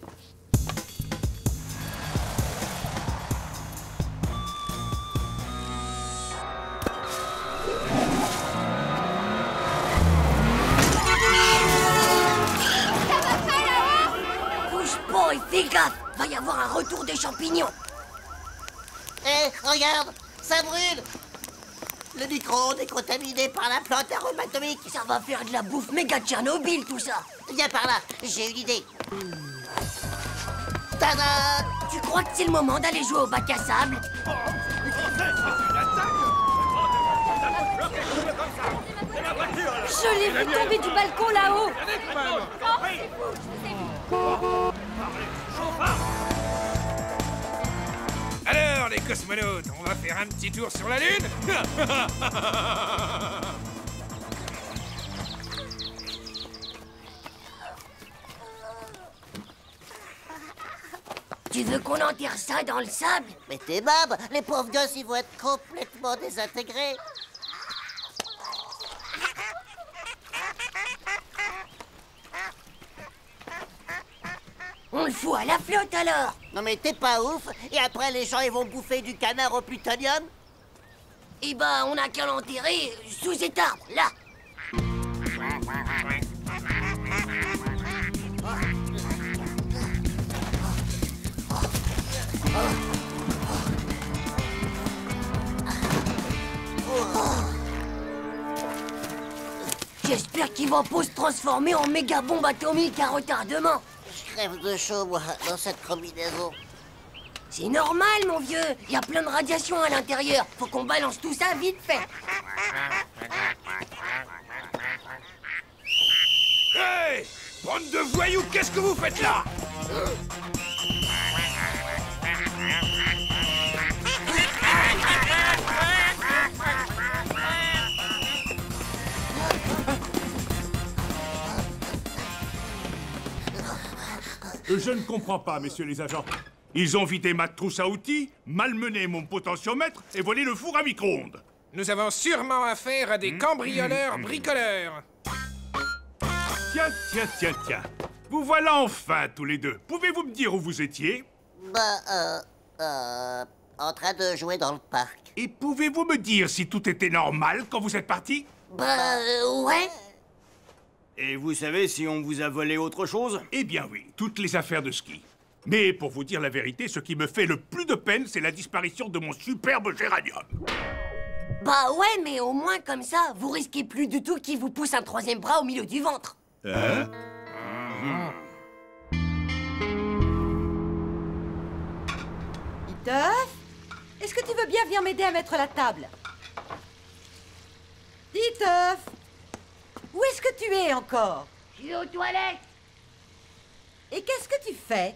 Oh, et fais gaffe, va y avoir un retour des champignons. Eh, regarde, ça brûle. Le micro-ondes est contaminé par la plante aromatomique. Ça va faire de la bouffe méga Tchernobyl, tout ça. Viens par là, j'ai une idée. Tada! Tu crois que c'est le moment d'aller jouer au bac à sable? Je l'ai vu tomber du balcon là-haut. Alors, les cosmonautes, on va faire un petit tour sur la Lune? Tu veux qu'on enterre ça dans le sable? Mais t'es bab, les pauvres gosses, ils vont être complètement désintégrés. fous à la flotte alors. Non mais t'es pas ouf. Et après les gens ils vont bouffer du canard au plutonium? Eh ben, on a qu'à l'enterrer sous cet arbre, là. J'espère qu'il va pas se transformer en méga bombe atomique à retardement. Je crève de chaud, moi, dans cette combinaison. C'est normal, mon vieux. Il y a plein de radiations à l'intérieur. Faut qu'on balance tout ça vite fait. Hey! Bande de voyous, qu'est-ce que vous faites là? Je ne comprends pas, messieurs les agents. Ils ont vidé ma trousse à outils, malmené mon potentiomètre et volé le four à micro-ondes. Nous avons sûrement affaire à des cambrioleurs bricoleurs. Tiens. Vous voilà enfin, tous les deux. Pouvez-vous me dire où vous étiez? En train de jouer dans le parc. Et pouvez-vous me dire si tout était normal quand vous êtes partis? Ouais. Et vous savez si on vous a volé autre chose? Eh bien oui, toutes les affaires de ski. Mais pour vous dire la vérité, ce qui me fait le plus de peine, c'est la disparition de mon superbe géranium. Bah ouais, mais au moins comme ça, vous risquez plus du tout qu'il vous pousse un troisième bras au milieu du ventre. Hein? Titeuf, est-ce que tu veux bien venir m'aider à mettre la table? Titeuf, où est-ce que tu es encore? Je suis aux toilettes. Et qu'est-ce que tu fais?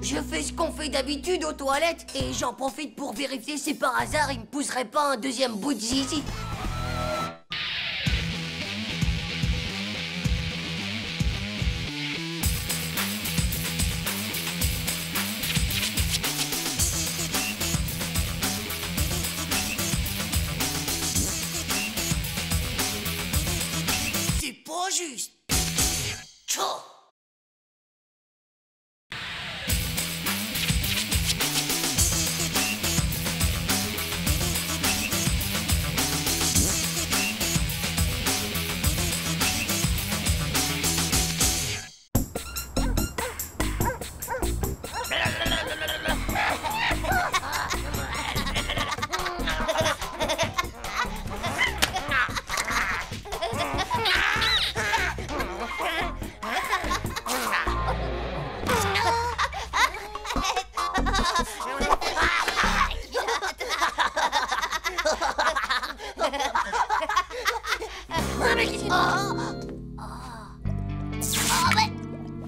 Je fais ce qu'on fait d'habitude aux toilettes et j'en profite pour vérifier si par hasard il me pousserait pas un deuxième bout de zizi. C'est pas juste. Tchou.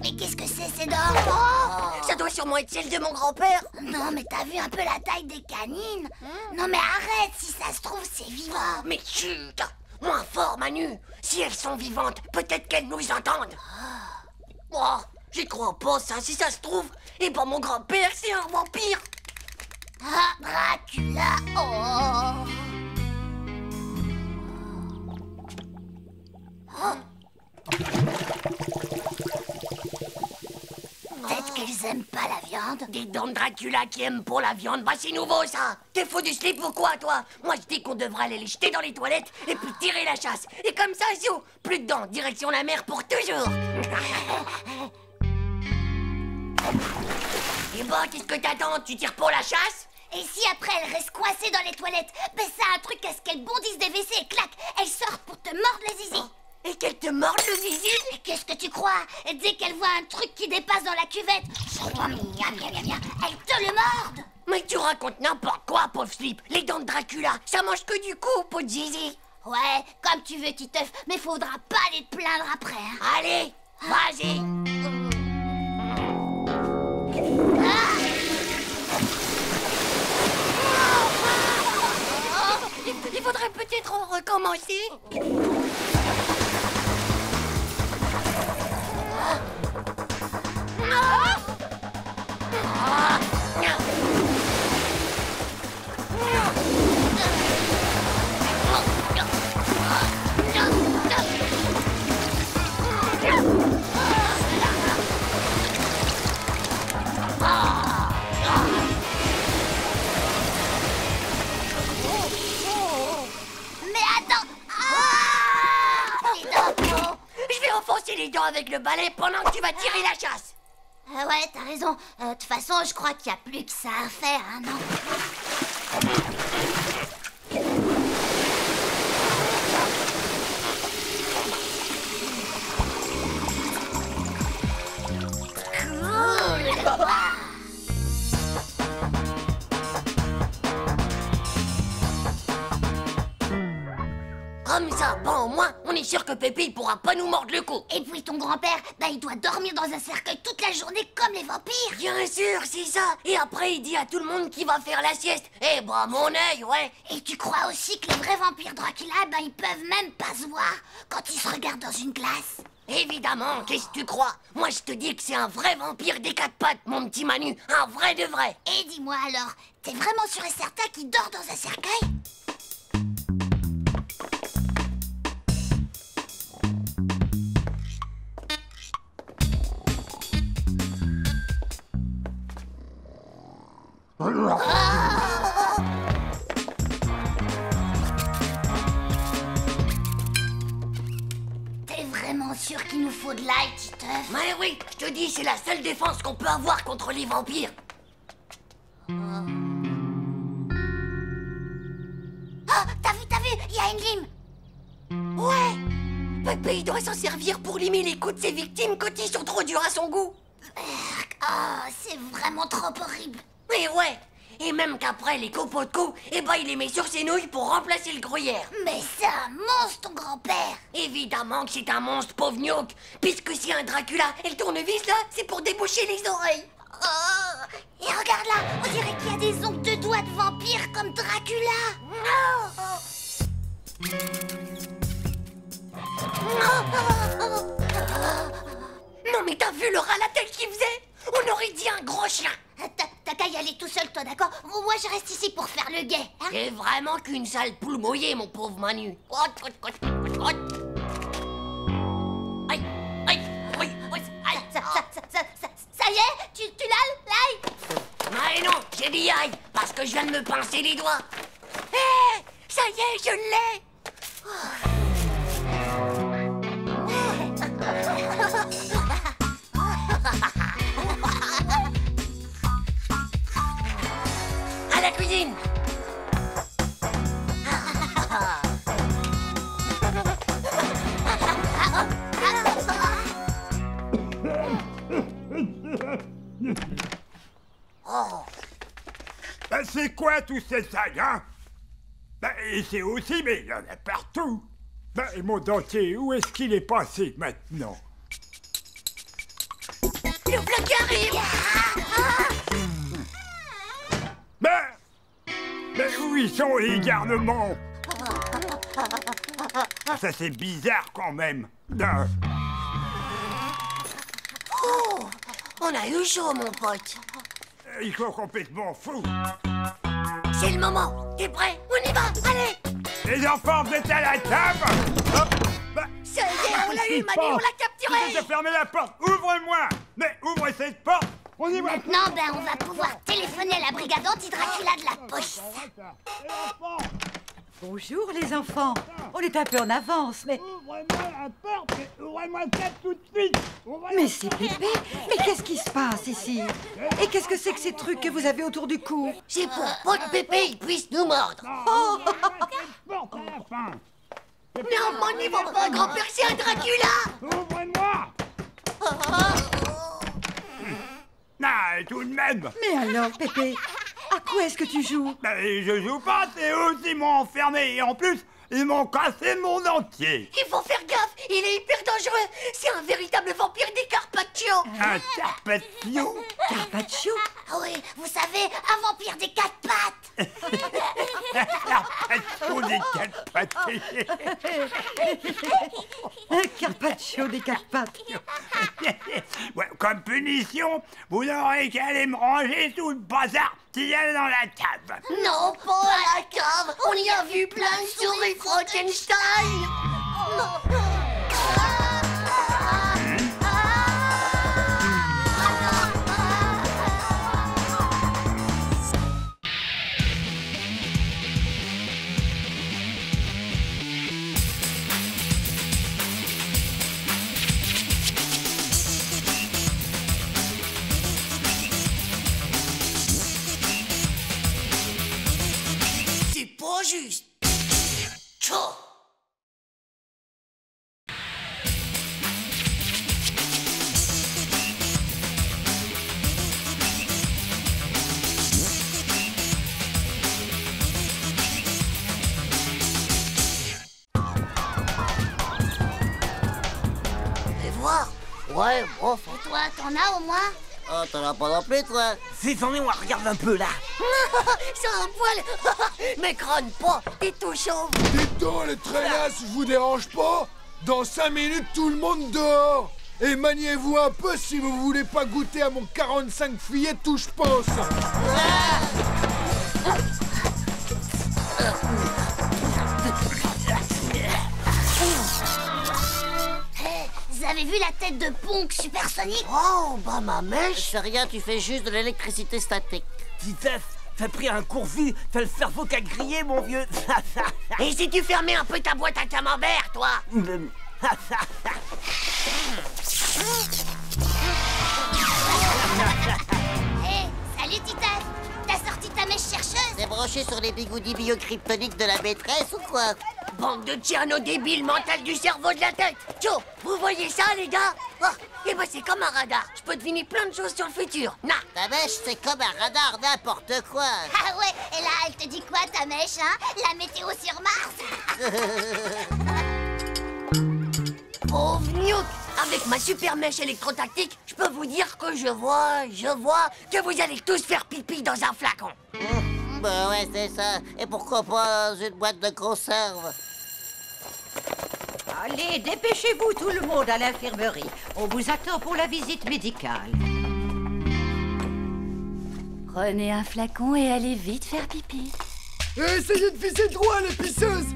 Mais qu'est-ce que c'est ces dents? Oh, ça doit sûrement être celle de mon grand-père. Non, mais t'as vu un peu la taille des canines? Non, mais arrête, si ça se trouve, c'est vivant. Mais chut! Moins fort, Manu. Si elles sont vivantes, peut-être qu'elles nous entendent. Oh, j'y crois pas, ça. Si ça se trouve, et ben mon grand-père, c'est un vampire. Ah, Dracula, oh. Peut-être qu'elles aiment pas la viande. Des dents de Dracula qui aiment pas la viande, bah c'est nouveau ça. T'es fou du slip ou quoi, toi? Moi je dis qu'on devrait aller les jeter dans les toilettes et puis tirer la chasse. Et comme ça, zou, plus de dents, direction la mer pour toujours. Et bah, qu'est-ce que t'attends? Tu tires pour la chasse? Et si après elles restent coincées dans les toilettes, ben ça a un truc à ce qu'elles bondissent des WC et clac, elles sortent pour te mordre les zizi. Et qu'elles te mordent le zizi? Qu'est-ce que tu crois? Dès qu'elles voient un truc qui dépasse dans la cuvette, elles te le mordent. Mais tu racontes n'importe quoi, pauvre slip. Les dents de Dracula, ça mange que du coup, pot de zizi. Ouais, comme tu veux, Titeuf, mais faudra pas aller te plaindre après, hein. Allez, vas-y. Il faudrait peut-être recommencer. les dents avec le balai pendant que tu vas tirer la chasse. Ouais, t'as raison. De toute façon, je crois qu'il n'y a plus que ça à faire, hein, non? Cool. Comme ça, bon, au moins, on est sûr que Pépé, il pourra pas nous mordre le cou. Et puis ton grand-père, bah il doit dormir dans un cercueil toute la journée comme les vampires. Bien sûr, c'est ça. Et après, il dit à tout le monde qu'il va faire la sieste. Eh bah, mon œil, ouais. Et tu crois aussi que les vrais vampires Dracula, bah ils peuvent même pas se voir quand ils se regardent dans une glace? Évidemment, qu'est-ce que tu crois? Moi, je te dis que c'est un vrai vampire des 4 pattes, mon petit Manu. Un vrai de vrai. Et dis-moi alors, t'es vraiment sûr et certain qu'il dort dans un cercueil? T'es vraiment sûr qu'il nous faut de l'ail, Titeuf? Mais oui, je te dis, c'est la seule défense qu'on peut avoir contre les vampires. Oh, t'as vu, il y a une lime. Ouais, Pépé, il doit s'en servir pour limer les coups de ses victimes quand ils sont trop durs à son goût. Oh, c'est vraiment trop horrible. Mais ouais, et même qu'après les copeaux de cou, eh ben il les met sur ses nouilles pour remplacer le gruyère. Mais c'est un monstre, ton grand-père. Évidemment que c'est un monstre, pauvre gnoc. Puisque c'est un Dracula, et le tournevis là, c'est pour déboucher les oreilles. Oh, et regarde là, on dirait qu'il y a des ongles de doigts de vampire comme Dracula. Non mais t'as vu le rat la tête qu'il faisait? On aurait dit un gros chien. T'as qu'à y aller tout seul, toi, d'accord? Moi, je reste ici pour faire le guet. Hein? T'es vraiment qu'une sale poule mouillée, mon pauvre Manu. Ça y est? Tu l'as, l'ail? Mais non, j'ai dit aïe, parce que je viens de me pincer les doigts. Hé, ça y est, je l'ai. À la cuisine. Oh. Ben, c'est quoi tous ces sacs, hein? Ben, ici aussi, mais il y en a partout. Ben, et mon dentier, où est-ce qu'il est passé maintenant? Le plat qui arrive. Ben, où ils sont les garnements? Ça, c'est bizarre quand même. Oh, on a eu chaud, mon pote. Ils sont complètement fous. C'est le moment. T'es prêt? On y va. Allez. Les enfants, vous êtes à la table. Ça y est, on l'a eu, Manu, on l'a capturé. Vous avez fermé la porte. Ouvrez-moi. Mais ouvrez cette porte. On y va. Maintenant, ben, on va pouvoir téléphoner à la brigade anti-Dracula de la police. Bonjour, les enfants. On est un peu en avance, mais... Ouvrez-moi la porte. Ouvrez-moi ça tout de suite. Mais c'est Pépé. Mais qu'est-ce qui se passe ici? Et qu'est-ce que c'est que ces trucs que vous avez autour du cou? C'est pour pas que Pépé il puisse nous mordre. Oh. Porte à la fin. Non, mon niveau, pas grand-père, c'est un Dracula. Ouvrez-moi. Non, tout de même. Mais alors, Pépé, à quoi est-ce que tu joues? Ben, je joue pas, c'est eux qui m'ont enfermé. Et en plus, ils m'ont cassé mon dentier. Il faut faire gaffe, il est hyper dangereux. C'est un véritable vampire des Carpaccio. Un Carpaccio? Carpaccio? Ah oui, vous savez, un vampire des 4 pattes. Carpaccio des 4 pattes. Un Carpaccio des 4 pattes. Ouais, comme punition, vous n'aurez qu'à aller me ranger sous le bazar qu'il y a dans la table. Non, pas à la cave. On y a vu plein de souris Frankenstein. Ouais, bon. Et toi, t'en as au moins? Oh, t'en as pas non plus, toi? Si j'en ai, on regarde un peu là. C'est un poil. Mais crâne pas, t'es tout chauve. Dites donc, les traînasses, je vous dérange pas? Dans 5 minutes, tout le monde dehors. Et maniez-vous un peu si vous voulez pas goûter à mon 45 fillettes tout je pense. Vous avez vu la tête de Ponk supersonique? Oh, bah ma mèche. C'est rien, tu fais juste de l'électricité statique. Titeuf, t'as pris un court-vie, t'as le cerveau qu'à griller, mon vieux. Et si tu fermais un peu ta boîte à camembert, toi? Hé, salut Titeuf! T'as sorti ta mèche chercheuse? C'est branché sur les bigoudis biocryptoniques de la maîtresse ou quoi? Bande de tierno débiles mental du cerveau de la tête. Tcho, vous voyez ça, les gars? Oh, eh ben c'est comme un radar. Je peux deviner plein de choses sur le futur. Nah. Ta mèche, c'est comme un radar, n'importe quoi. Ah ouais, et là, elle te dit quoi, ta mèche, hein? La météo sur Mars? Pauvre Newt, avec ma super mèche électrotactique, je peux vous dire que je vois que vous allez tous faire pipi dans un flacon. Bah ouais, c'est ça. Et pourquoi pas dans une boîte de conserve? Allez, dépêchez-vous tout le monde à l'infirmerie. On vous attend pour la visite médicale. Prenez un flacon et allez vite faire pipi. Et essayez de viser droit, les pisseuses.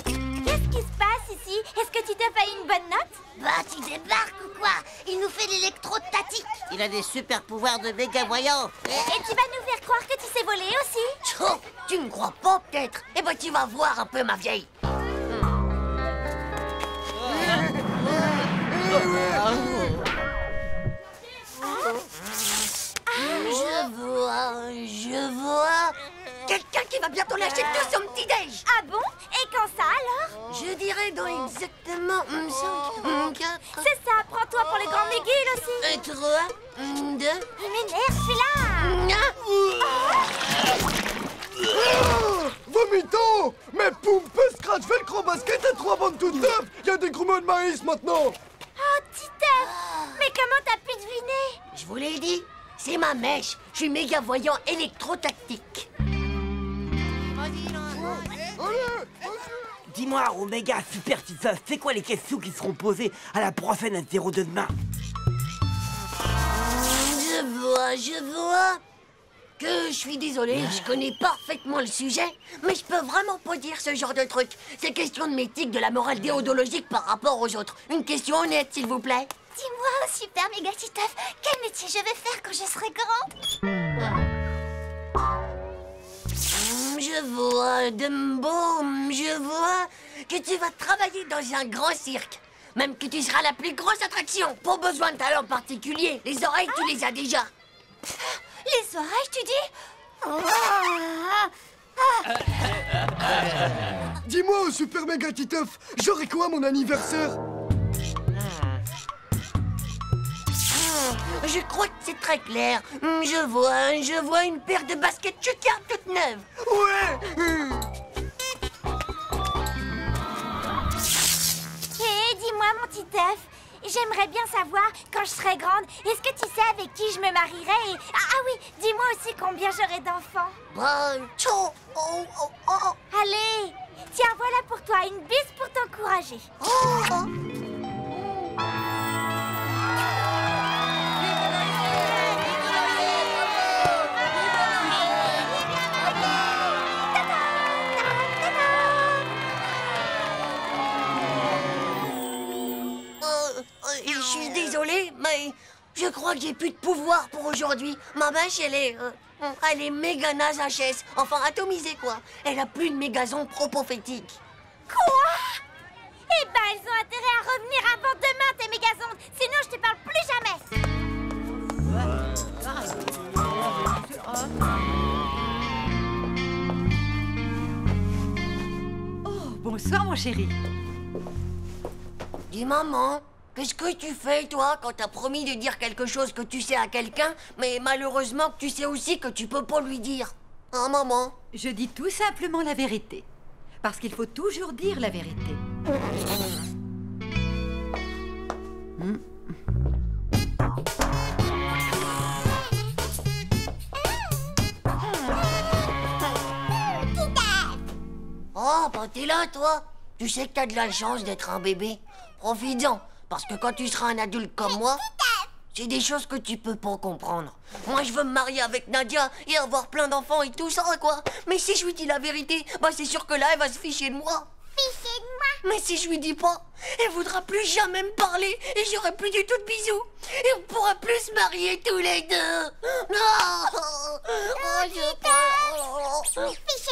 Qu'est-ce qui se passe ici? Est-ce que Titeuf a eu une bonne note? Bah, tu débarques ou quoi? Il nous fait l'électrostatique. Il a des super pouvoirs de méga voyant. Et tu vas nous faire croire que tu sais voler aussi? Tcho, tu me crois pas peut-être? Eh ben tu vas voir un peu, ma vieille. Je vois quelqu'un qui va bientôt lâcher tout son petit déj. Ah bon? Et quand ça alors? Je dirais dans exactement 5, 4... C'est ça, prends-toi pour les grands mégules aussi. 3, 2... Il m'énerve, celui-là. Vomito! Mais Poumpe, Scratch, Velcro, Basket et 3 bandes toutes neuves. Il y a des grumeaux de maïs maintenant. Oh, Titeuf! Mais comment t'as pu deviner? Je vous l'ai dit, c'est ma mèche. Je suis méga voyant électrotactique. Dis-moi, Oméga Super Titeuf, c'est quoi les questions qui seront posées à la prochaine interro de demain? Je vois que je suis désolé, je connais parfaitement le sujet, mais je peux vraiment pas dire ce genre de truc. C'est question de m'éthique, de la morale déontologique par rapport aux autres. Une question honnête, s'il vous plaît. Dis-moi, super méga Titeuf, quel métier je vais faire quand je serai grande? Je vois, Dumbo, je vois que tu vas travailler dans un grand cirque. Même que tu seras la plus grosse attraction. Pas besoin de talent particulier. Les oreilles, tu les as déjà. Les oreilles, tu dis? Dis-moi, super méga Titeuf, j'aurai quoi à mon anniversaire? Je crois que c'est très clair. Je vois une paire de baskets Chucard toute neuve. Ouais. Hé, dis-moi, mon Titeuf, j'aimerais bien savoir, quand je serai grande, est-ce que tu sais avec qui je me marierai et... Ah oui, dis-moi aussi combien j'aurai d'enfants. Allez, tiens, voilà pour toi, une bise pour t'encourager. Je suis désolé, mais je crois que j'ai plus de pouvoir pour aujourd'hui. Ma mèche, elle est méga naze HS. Enfin, atomisée, quoi. Elle a plus de mégason propophétique. Quoi? Eh ben, elles ont intérêt à revenir avant demain, tes mégazondes. Sinon, je te parle plus jamais. Oh, bonsoir, mon chéri. Dis, maman, qu'est-ce que tu fais, toi, quand t'as promis de dire quelque chose que tu sais à quelqu'un, mais malheureusement que tu sais aussi que tu peux pas lui dire? Hein, maman? Je dis tout simplement la vérité. Parce qu'il faut toujours dire la vérité. Oh, bah t'es là, toi. Tu sais que t'as de la chance d'être un bébé. Profites-en, parce que quand tu seras un adulte comme moi, c'est des choses que tu peux pas comprendre. Moi, je veux me marier avec Nadia et avoir plein d'enfants et tout ça, quoi. Mais si je lui dis la vérité, bah c'est sûr que là, elle va se ficher de moi. Ficher de moi? Mais si je lui dis pas, elle voudra plus jamais me parler et j'aurai plus du tout de bisous. Et on pourra plus se marier tous les deux. Non.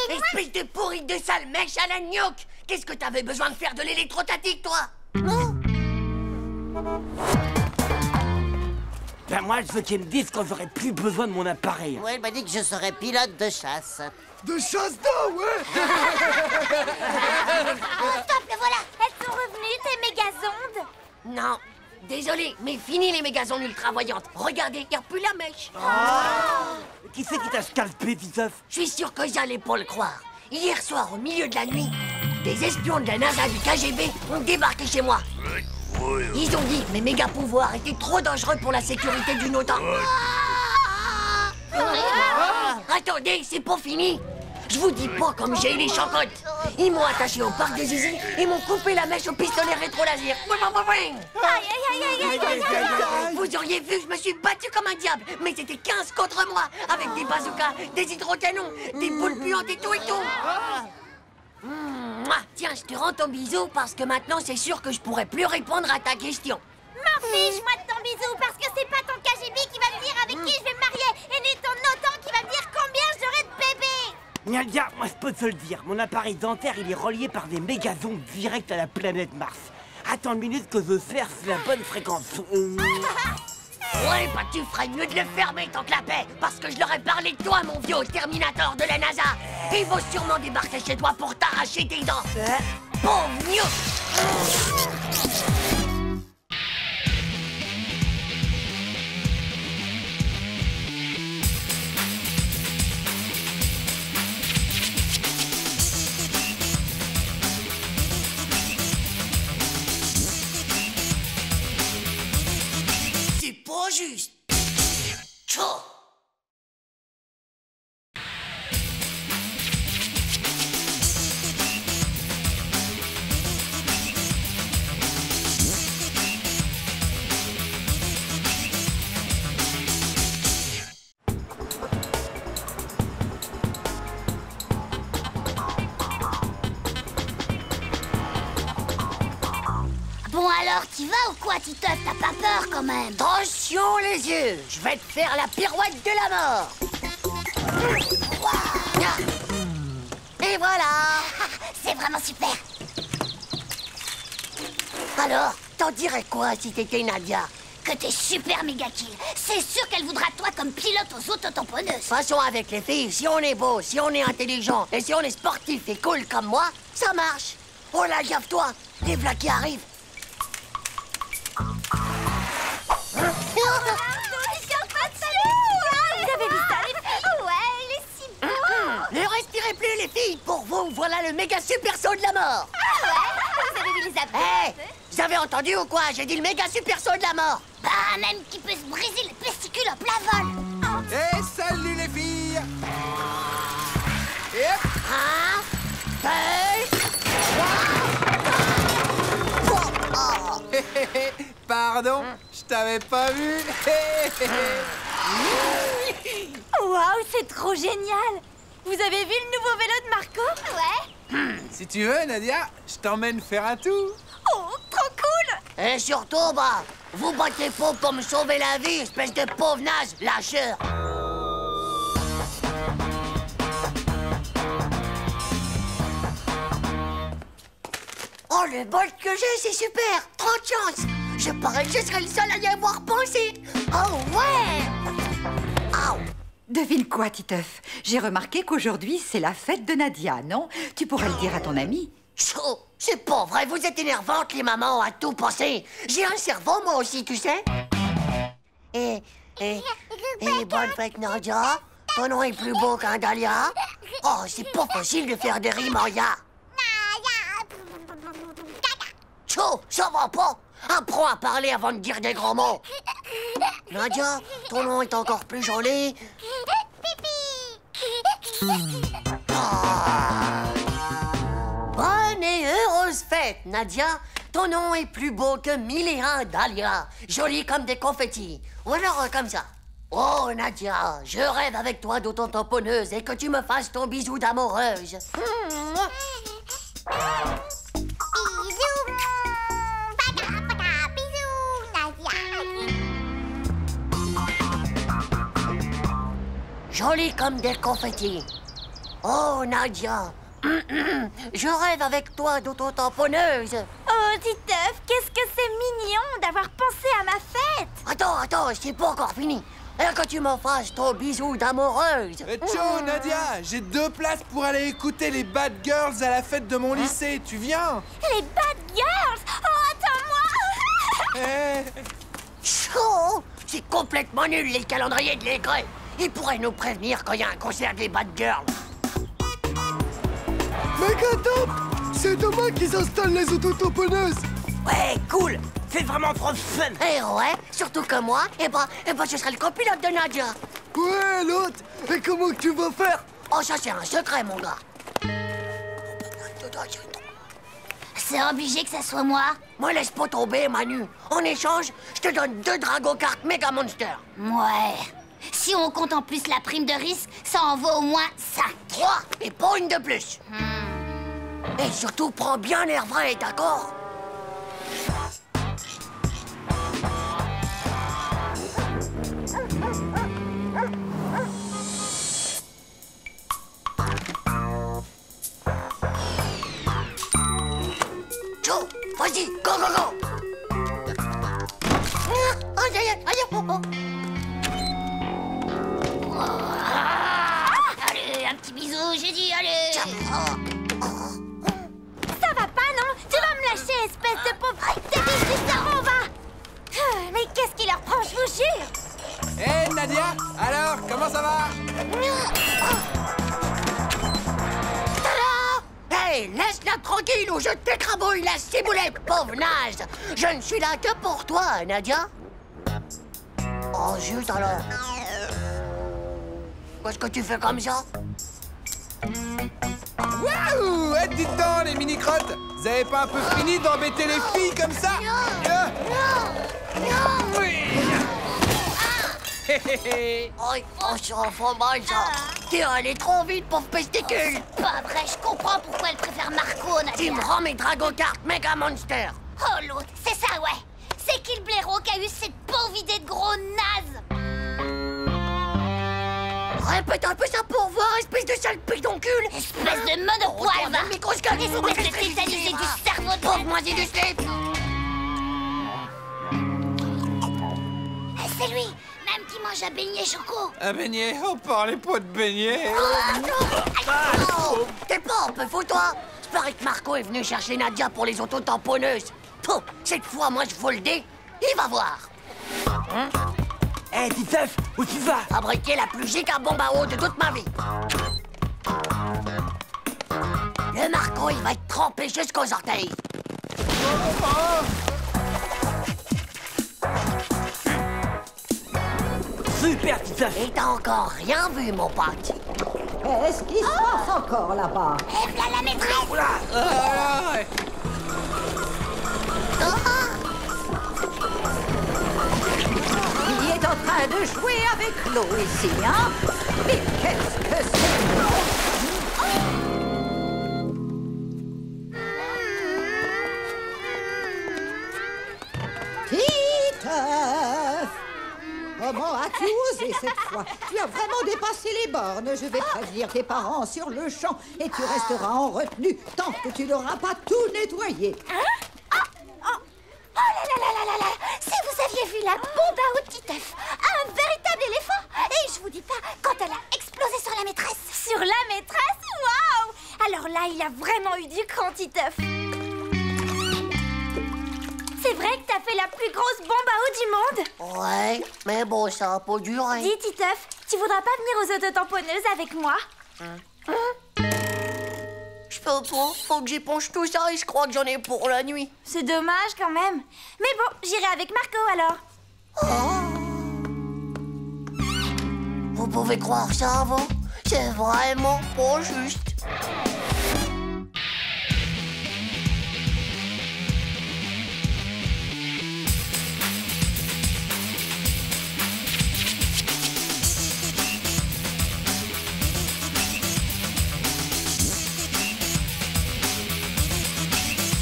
Espèce de pourrite de sale mèche à la gnocque. Qu'est-ce que t'avais besoin de faire de l'électrostatique, toi? Non. Ben moi, je veux qu'il me dise quand j'aurai plus besoin de mon appareil. Ouais, elle m'a dit que je serais pilote de chasse. De chasse d'eau, ouais. Oh, stop, le voilà. Elles sont revenues, tes mégazondes? Non. Désolé, mais fini les mégazondes ultra-voyantes. Regardez, y a plus la mèche. Qui c'est qui t'a scalpé, Titeuf? Je suis sûr que j'allais pas le croire. Hier soir, au milieu de la nuit, des espions de la NASA du KGB ont débarqué chez moi. Ils ont dit que mes méga pouvoirs étaient trop dangereux pour la sécurité d'une OTAN. Attendez, c'est pas fini. Je vous dis pas comme j'ai eu les chancottes. Ils m'ont attaché au parc des Zizi et m'ont coupé la mèche au pistolet rétro-laser. Vous auriez vu, je me suis battu comme un diable. Mais c'était 15 contre moi, avec des bazookas, des hydrocanons, des boules puantes et tout et tout. Tiens, je te rends ton bisou parce que maintenant c'est sûr que je pourrai plus répondre à ta question. M'en fiche-moi de ton bisou parce que c'est pas ton KGB qui va me dire avec qui je vais me marier et ni ton OTAN qui va me dire combien j'aurai de bébés. Nadia, moi je peux te le dire, mon appareil dentaire il est relié par des mégazondes directes à la planète Mars. Attends une minute que je faire la bonne fréquence. Ouais, bah tu ferais mieux de le fermer ton clapet, parce que je leur ai parlé de toi, mon vieux Terminator de la NASA. Et ils vont sûrement débarquer chez toi pour t'arracher tes dents. Pauvre mieux. Pas juste. Tchou. Bon alors, t'y vas ou quoi, Titeuf? T'as pas peur quand même? Attention les yeux, je vais te faire la pirouette de la mort. Et voilà. C'est vraiment super. Alors, t'en dirais quoi si t'étais Nadia? Que t'es super méga kill. C'est sûr qu'elle voudra toi comme pilote aux autotamponneuses. De toute façon, avec les filles, si on est beau, si on est intelligent et si on est sportif et cool comme moi, ça marche. Oh là, gaffe-toi, les v'là qui arrivent. Vous avez vu ça, les filles? Ouais, il est si beau. Ne respirez plus, les filles. Pour vous, voilà le méga super saut de la mort. Ah ouais? Vous avez vu les abdos? Hé, vous avez entendu ou quoi? J'ai dit le méga super saut de la mort. Bah, même qui peut se briser le testicule en plein vol. Et salut les filles. Et hop. 1, 2, 3. Pardon, je t'avais pas vu. Waouh, c'est trop génial. Vous avez vu le nouveau vélo de Marco? Ouais. Si tu veux, Nadia, je t'emmène faire un tour. Oh, trop cool. Et surtout, bah, vous battez pas pour me sauver la vie, espèce de pauvre naze, lâcheur. Oh, le bol que j'ai, c'est super. Trop de chance. Je parie que je serai le seul à y avoir pensé. Oh, ouais. Oh. Devine quoi, Titeuf? J'ai remarqué qu'aujourd'hui, c'est la fête de Nadia, non? Tu pourrais le dire à ton ami. Chaud, c'est pas vrai, vous êtes énervantes, les mamans, à tout penser. J'ai un cerveau, moi aussi, tu sais. Et bonne fête, Nadia. Ton nom est plus beau qu'un dahlia. Oh, c'est pas facile de faire des rimes en ya. Chaud, ça va pas. Apprends à parler avant de dire des grands mots. Nadia, ton nom est encore plus joli. Bonne et heureuse fête, Nadia. Ton nom est plus beau que 1001 dahlias, joli comme des confettis. Ou alors comme ça. Oh, Nadia, je rêve avec toi d'auto-tamponneuse et que tu me fasses ton bisou d'amoureuse. Joli comme des confettis. Oh, Nadia. Je rêve avec toi d'auto-tamponneuse. Oh, Titeuf, qu'est-ce que c'est mignon d'avoir pensé à ma fête. Attends, c'est pas encore fini. Et que tu me fasses ton bisou d'amoureuse. Ciao, Nadia, j'ai 2 places pour aller écouter les Bad Girls à la fête de mon lycée. Tu viens? Les Bad Girls? Oh, attends-moi. Chaud. C'est complètement nul, les calendriers de l'Aigré. Ils pourraient nous prévenir quand il y a un concert des Bad Girls. Megatop, c'est demain qu'ils installent les autotamponneuses. Ouais, cool. C'est vraiment trop fun. Eh ouais, surtout que moi, eh ben, je serai le copilote de Nadia. Ouais, l'autre. Et comment que tu vas faire? Oh, ça c'est un secret, mon gars. C'est obligé que ça soit moi. Moi, laisse pas tomber, Manu. En échange, je te donne 2 Dragocart Mega Monster. Ouais. Si on compte en plus la prime de risque, ça en vaut au moins 5. 3, et pas une de plus. Et surtout, prends bien l'air vrai, d'accord? Joe, vas-y, go, go, go! Allez, un petit bisou, j'ai dit, allez. Ça va pas, non? Tu vas me lâcher, espèce de pauvre... T'es vite, ça on va. Mais qu'est-ce qui leur prend, je vous jure. Hé, Nadia, alors, comment ça va? Hey, laisse-la tranquille ou je t'écrabouille la ciboulette, pauvre naze. Je ne suis là que pour toi, Nadia. Oh, zut alors. Qu'est-ce que tu fais comme ça? Waouh! Dites donc, les mini-crottes, vous avez pas un peu fini d'embêter les filles comme ça? Oh, ça en fait mal, ça. T'es allé trop vite, pauvre pesticule. Pas vrai, je comprends pourquoi elle préfère Marco, Nadia. Tu me rends mes Dragocart Mega Monster. Oh, l'autre, c'est ça, ouais. C'est qui le blaireau qui a eu cette pauvre idée de gros naze? Répète un peu ça pour voir, espèce de sale pédoncule. Espèce de monopoil, va. Espèce de tétanisé du cerveau de pauvre moisi du slip. C'est lui, même qui mange un beignet choco. Un beignet? Oh, parlez pas de beignet. Oh, t'es pas un peu fou, toi? Je parie que Marco est venu chercher Nadia pour les autotamponneuses. Oh, cette fois, moi, je vous le dis, il va voir. Hé, Titeuf, où tu vas? Fabriquer la plus giga bombe à eau de toute ma vie. Le Marco, il va être trempé jusqu'aux orteils. Super, Titeuf. Et t'as encore rien vu, mon pote. Qu'est-ce qui se passe encore là-bas? Et voilà la maîtresse. Il est en train de jouer avec l'eau ici, hein? Mais qu'est-ce que c'est? Titeuf! Comment as-tu osé cette fois? Tu as vraiment dépassé les bornes. Je vais prévenir tes parents sur le champ et tu resteras en retenue tant que tu n'auras pas tout nettoyé. Oh là là là là là là! Si vous aviez vu la bombe à eau de Titeuf, un véritable éléphant! Et je vous dis pas, quand elle a explosé sur la maîtresse! Sur la maîtresse? Waouh! Alors là, il a vraiment eu du cran, Titeuf. C'est vrai que t'as fait la plus grosse bombe à eau du monde? Ouais, mais bon, ça a pas duré. Dis, Titeuf, tu voudras pas venir aux autotamponneuses avec moi? Je Faut que j'éponge tout ça et je crois que j'en ai pour la nuit. C'est dommage quand même. Mais bon, j'irai avec Marco alors. Vous pouvez croire ça, vous? C'est vraiment pas juste.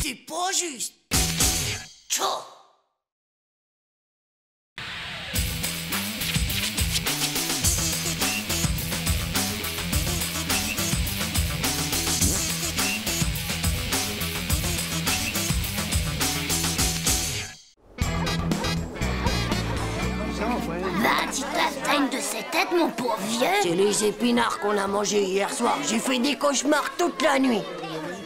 C'est pas juste. Tchou. T'as une de ces têtes, mon pauvre vieux. C'est les épinards qu'on a mangés hier soir. J'ai fait des cauchemars toute la nuit.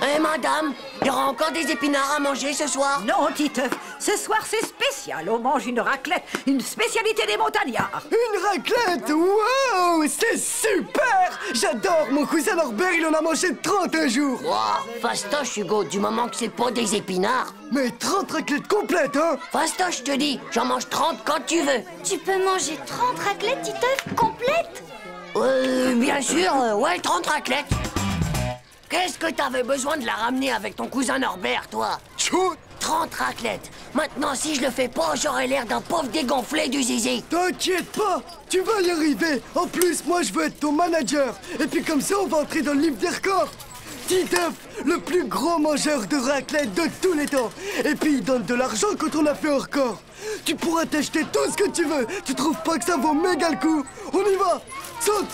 Eh, madame, il y aura encore des épinards à manger ce soir? Non, Titeuf, ce soir c'est spécial. On mange une raclette, une spécialité des montagnards. Une raclette? Wow, c'est super. J'adore. Mon cousin Norbert, il en a mangé 30 un jour. Wow, fastoche, Hugo, du moment que c'est pas des épinards. Mais 30 raclettes complètes, hein? Fastoche, je te dis, j'en mange 30 quand tu veux. Tu peux manger 30 raclettes, Titeuf, complètes? Bien sûr, ouais, 30 raclettes. Qu'est-ce que t'avais besoin de la ramener avec ton cousin Norbert, toi? Chut! 30 raclettes. Maintenant, si je le fais pas, j'aurai l'air d'un pauvre dégonflé du zizi. T'inquiète pas, tu vas y arriver. En plus, moi, je veux être ton manager. Et puis comme ça, on va entrer dans le livre des records. Titeuf, le plus gros mangeur de raclette de tous les temps. Et puis, il donne de l'argent quand on a fait un record. Tu pourras t'acheter tout ce que tu veux. Tu trouves pas que ça vaut méga le coup? On y va. Saute.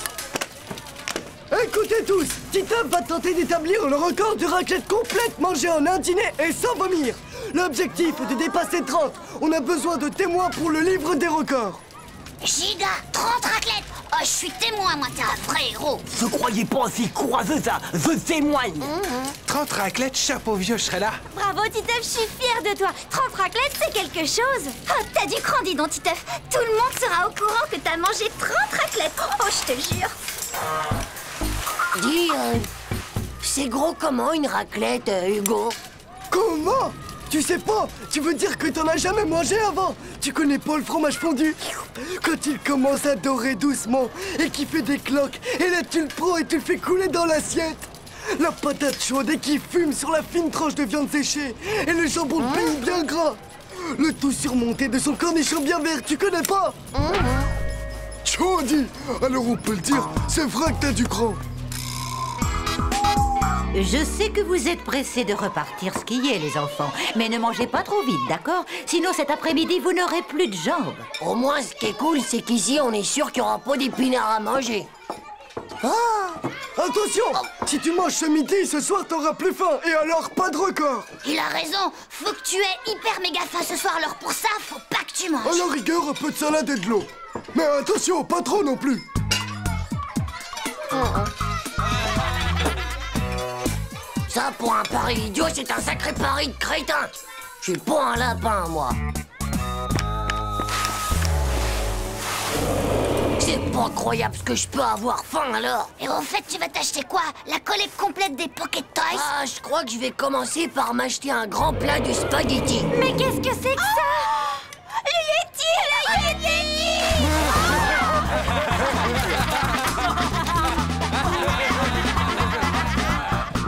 Écoutez tous, Titeuf va tenter d'établir le record de raclette complète mangée en un dîner et sans vomir. L'objectif est de dépasser 30. On a besoin de témoins pour le livre des records. Giga, 30 raclettes. Oh, je suis témoin, moi, t'es un vrai héros. Je croyais pas aussi courageux, ça. Je témoigne. 30 raclettes, chapeau vieux, je serai là. Bravo, Titeuf, je suis fière de toi. 30 raclettes, c'est quelque chose. Oh, t'as du cran, dis donc, Titeuf. Tout le monde sera au courant que t'as mangé 30 raclettes. Oh, je te jure. Dis, c'est gros comment une raclette, Hugo? Comment? Tu sais pas? Tu veux dire que t'en as jamais mangé avant? Tu connais pas le fromage fondu? Quand il commence à dorer doucement et qu'il fait des cloques, et là tu le prends et tu le fais couler dans l'assiette. La patate chaude et qui fume sur la fine tranche de viande séchée et le jambon de pays bien gras. Le tout surmonté de son cornichon bien vert, tu connais pas? Chaudy! Alors on peut le dire, c'est vrai que t'as du cran. Je sais que vous êtes pressés de repartir skier, les enfants. Mais ne mangez pas trop vite, d'accord? Sinon, cet après-midi, vous n'aurez plus de jambes. Au moins, ce qui est cool, c'est qu'ici, on est sûr qu'il n'y aura pas d'épinards à manger. Attention! Si tu manges ce midi, ce soir, t'auras plus faim. Et alors, pas de record. Il a raison. Faut que tu aies hyper méga faim ce soir. Alors pour ça, faut pas que tu manges. À la rigueur, un peu de salade et de l'eau. Mais attention, pas trop non plus. Ça, pour un pari idiot, c'est un sacré pari de crétin. Je suis pas un lapin, moi. C'est pas croyable ce que je peux avoir faim, alors. Et au fait, tu vas t'acheter quoi? La collecte complète des Pocket Toys? Ah, je crois que je vais commencer par m'acheter un grand plat de spaghetti. Mais qu'est-ce que c'est que ça? Le Yeti! Le Yeti!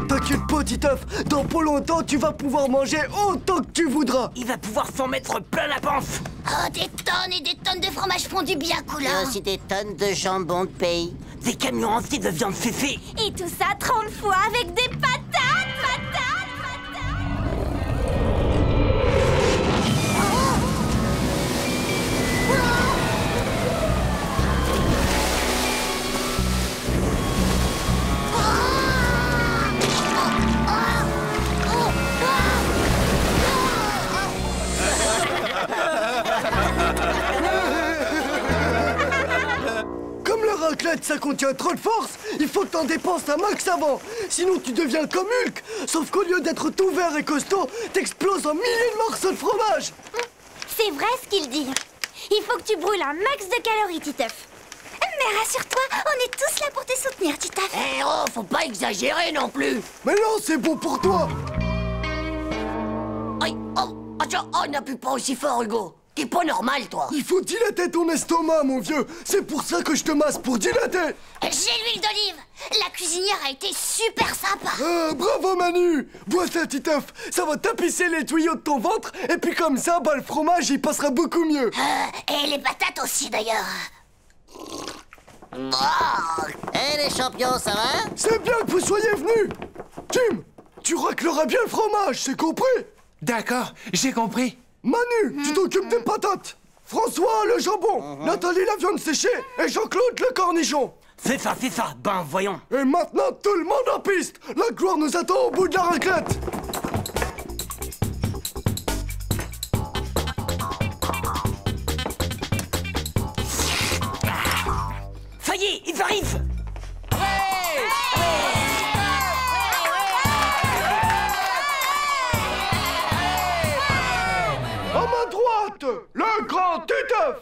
T'inquiète pas, Titeuf, dans pas longtemps, tu vas pouvoir manger autant que tu voudras. Il va pouvoir s'en mettre plein la panse. Oh, des tonnes et des tonnes de fromage fondu bien Il y a coulant. aussi des tonnes de jambon de pays. Des camions entiers de viande séchée. Et tout ça 30 fois avec des patates, patates, Comme la raclette, ça contient trop de force, il faut que t'en dépenses un max avant. Sinon, tu deviens comme Hulk. Sauf qu'au lieu d'être tout vert et costaud, t'exploses en milliers de morceaux de fromage. C'est vrai ce qu'il dit. Il faut que tu brûles un max de calories, Titeuf. Mais rassure-toi, on est tous là pour te soutenir, Titeuf. Eh oh, faut pas exagérer non plus. Mais non, c'est bon pour toi. Aïe, oh, attends, oh, n'appuie pas aussi fort, Hugo. T'es pas normal, toi. Il faut dilater ton estomac, mon vieux. C'est pour ça que je te masse, pour dilater. J'ai l'huile d'olive. La cuisinière a été super sympa. Bravo, Manu. Bois ça, Titeuf. Ça va tapisser les tuyaux de ton ventre. Et puis comme ça, bah, le fromage, il passera beaucoup mieux. Et les patates aussi, d'ailleurs. Eh, les champions, ça va? C'est bien que vous soyez venus. Tim, tu racleras bien le fromage, c'est compris? D'accord, j'ai compris. Manu, tu t'occupes des patates. François, le jambon. Nathalie, la viande séchée. Et Jean-Claude, le cornichon. C'est ça, ben voyons. Et maintenant, tout le monde en piste. La gloire nous attend au bout de la raclette. Ça y est, ils arrivent. À ma droite, le grand Titeuf.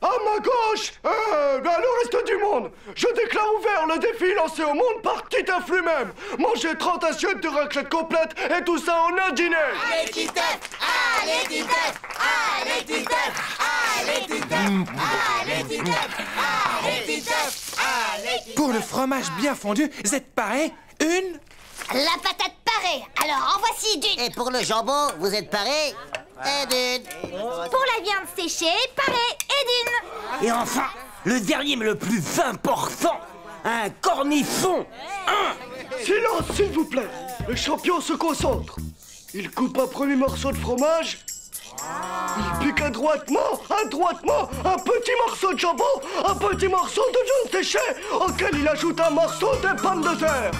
À ma gauche, le reste du monde. Je déclare ouvert le défi lancé au monde par Titeuf lui-même. Manger 30 assiettes de raclette complète et tout ça en un dîner. Allez, Titeuf! Allez, Titeuf! Allez, Titeuf! Allez, Titeuf! Allez, Titeuf! Allez, Titeuf! Allez, Titeuf! Pour le fromage bien fondu, vous êtes parés? Une? La patate parée. Alors, en voici d'une. Et pour le jambon, vous êtes parés? Et d'une. Pour la viande séchée, parée et d'une. Et enfin, le dernier mais le plus important, un cornichon. Silence, s'il vous plaît. Le champion se concentre. Il coupe un premier morceau de fromage. Il pique adroitement, un petit morceau de jambon, un petit morceau de viande séchée, auquel il ajoute un morceau de pommes de terre.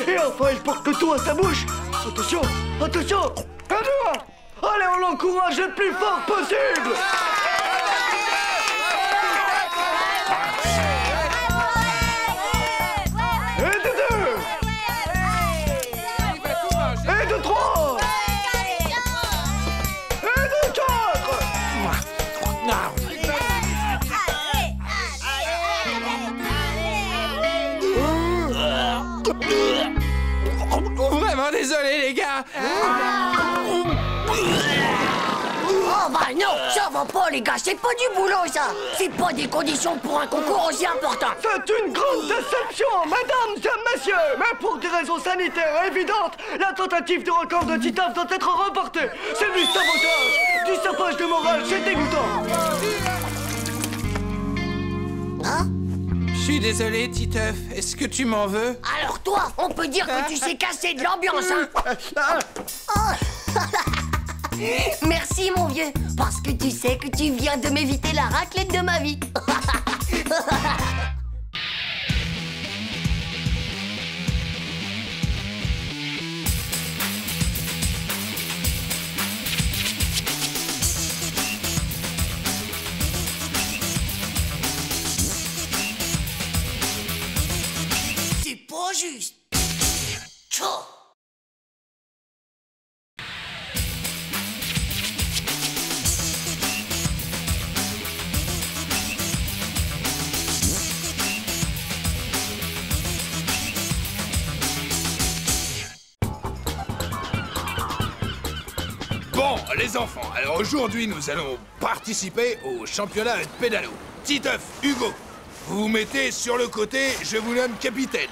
Et enfin, il porte le tout à sa bouche. Attention, attention. Un, deux, un. Allez, on l'encourage le plus fort possible. Et de deux. Et de trois. Et de quatre. Vraiment désolé, les gars. Oh bah non, ça va pas les gars, c'est pas du boulot ça. C'est pas des conditions pour un concours aussi important. C'est une grande déception, mesdames et messieurs. Mais pour des raisons sanitaires évidentes, la tentative de record de Titeuf doit être reportée. C'est du sabotage, du sapage de morale, c'est dégoûtant. Je suis désolé, Titeuf. Est-ce que tu m'en veux? Alors toi, on peut dire que tu sais casser de l'ambiance, hein. Merci mon vieux, parce que tu sais que tu viens de m'éviter la raclette de ma vie. C'est pas juste. Tchou. Bon, les enfants, alors aujourd'hui, nous allons participer au championnat de pédalo. Titeuf, Hugo, vous vous mettez sur le côté, je vous nomme capitaine.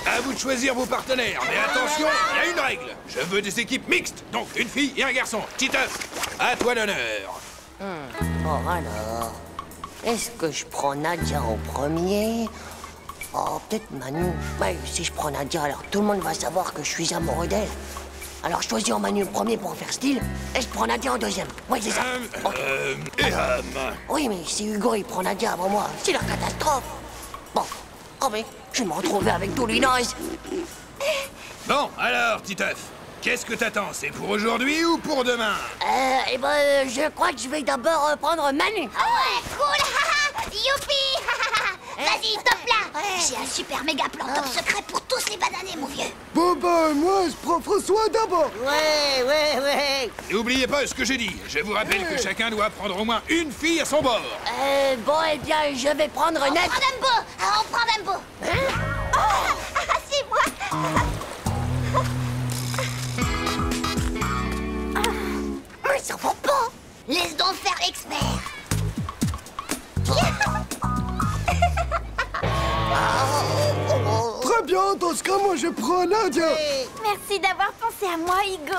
À vous de choisir vos partenaires, mais attention, il y a une règle. Je veux des équipes mixtes, donc une fille et un garçon. Titeuf, à toi l'honneur. Oh alors, est-ce que je prends Nadia en premier? Oh, peut-être Manu. Mais si je prends Nadia, alors tout le monde va savoir que je suis amoureux d'elle. Alors je choisis en Manu le premier pour faire style, et je prends Nadia en deuxième. Oui, c'est ça. Oui, mais si Hugo il prend Nadia avant moi, c'est la catastrophe. Bon, oh mais je vais me retrouver avec tous les nazes. Bon, alors, Titeuf, qu'est-ce que t'attends? C'est pour aujourd'hui ou pour demain? Eh ben, je crois que je vais d'abord prendre Manu. Ah ouais, cool. Youpi. Vas-y, top là. J'ai un super méga plan top secret pour tous les bananés, mon vieux. Bon ben, moi, je prends François d'abord. Ouais. N'oubliez pas ce que j'ai dit. Je vous rappelle que chacun doit prendre au moins une fille à son bord. Bon, eh bien, je vais prendre Ned. On prend Dumbo. C'est moi. Mais ça va pas. Laisse donc faire l'expert. Très bien, dans ce cas, moi, je prends Nadia. Merci d'avoir pensé à moi, Hugo.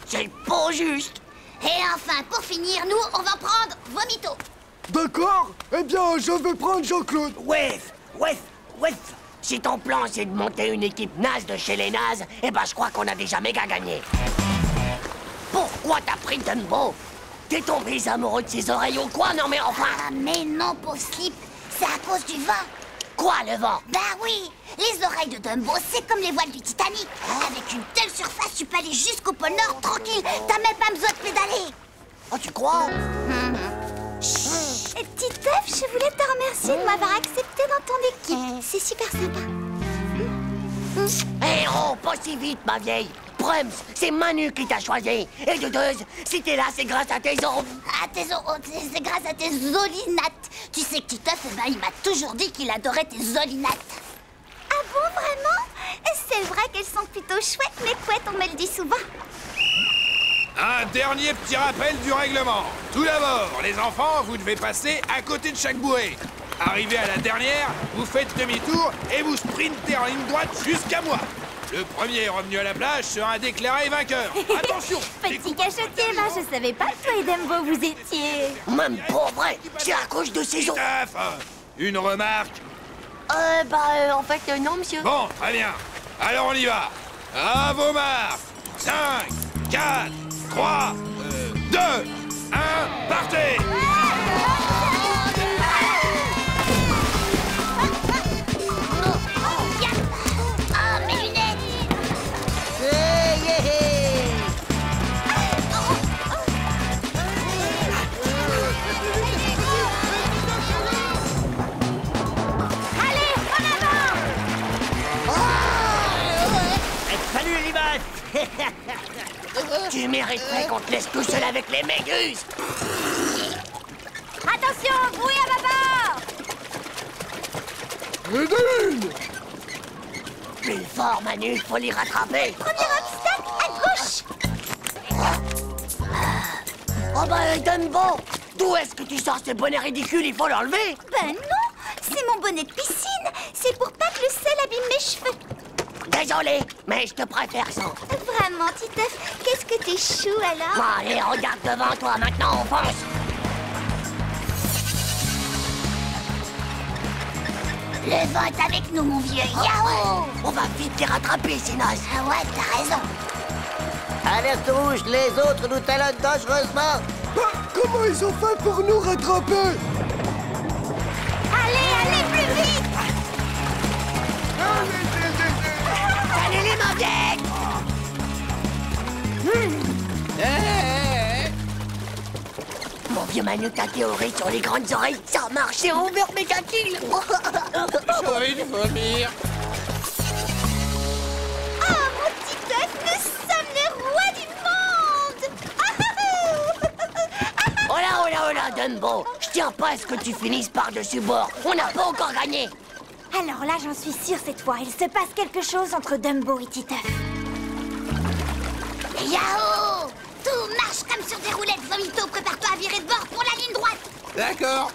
C'est pas juste. Et enfin, pour finir, nous, on va prendre Vomito. D'accord. Eh bien, je vais prendre Jean-Claude. Wef. Si ton plan, c'est de monter une équipe naze de chez les nazes, eh ben, je crois qu'on a déjà méga gagné. Pourquoi t'as pris Dumbo? T'es tombé amoureux de ses oreilles ou quoi? Non mais enfin... Ah, mais non, pauvre Slip. C'est à cause du vent. Quoi, le vent? Bah oui. Les oreilles de Dumbo, c'est comme les voiles du Titanic. Avec une telle surface, tu peux aller jusqu'au pôle Nord tranquille. T'as même pas besoin de pédaler. Oh, tu crois? Titeuf, je voulais te remercier de m'avoir accepté dans ton équipe. C'est super sympa. Eh oh, pas si vite, ma vieille. Prums, c'est Manu qui t'a choisi. Et de deux, si t'es là, c'est grâce à tes os. C'est grâce à tes olinates. Tu sais que Titeuf, il m'a toujours dit qu'il adorait tes olinates. Ah bon, vraiment? C'est vrai qu'elles sont plutôt chouettes, mes couettes, on me le dit souvent. Un dernier petit rappel du règlement. Tout d'abord, les enfants, vous devez passer à côté de chaque bouée. Arrivé à la dernière, vous faites demi-tour et vous sprintez en ligne droite jusqu'à moi. Le premier revenu à la plage sera déclaré vainqueur. Attention! Petit cachotier, je savais pas que toi et Dumbo vous étiez... Même pas vrai, c'est à cause de ces os. Une remarque? En fait, non, monsieur. Bon, très bien. Alors on y va. À vos marques. 5, 4, 3, 2, 1, partez! Salut, Limas. Tu mériterais qu'on te laisse tout seul avec les méduses. Attention, bruit à bâbord. Plus fort, Manu, faut les rattraper. Premier obstacle, à gauche. Oh bah, Dumbo, d'où est-ce que tu sors ce bonnet ridicule? Il faut l'enlever. Ben non, c'est mon bonnet de piscine. C'est pour pas que le sel abîme mes cheveux. Désolé, mais je te préfère sans. Vraiment, Titeuf, qu'est-ce que t'es chou alors? Bon, allez, regarde devant toi, maintenant on fonce. Le vent est avec nous, mon vieux. Yahoo! On va vite les rattraper, ces nazes. Ah ouais, t'as raison. Alerte rouge, les autres nous talonnent dangereusement. Comment ils ont fait pour nous rattraper? Allez, plus vite! Allez, les maudits! Mon vieux Manu, ta théorie sur les grandes oreilles, ça a marché en over méga kill. J'ai envie de vomir. Oh, mon Titeuf, nous sommes les rois du monde! Oh là, Dumbo, je tiens pas à ce que tu finisses par-dessus bord. On n'a pas encore gagné. Alors là, j'en suis sûre cette fois, il se passe quelque chose entre Dumbo et Titeuf. Yahoo! Tout marche comme sur des roulettes. Vomito, prépare-toi à virer de bord pour la ligne droite. D'accord.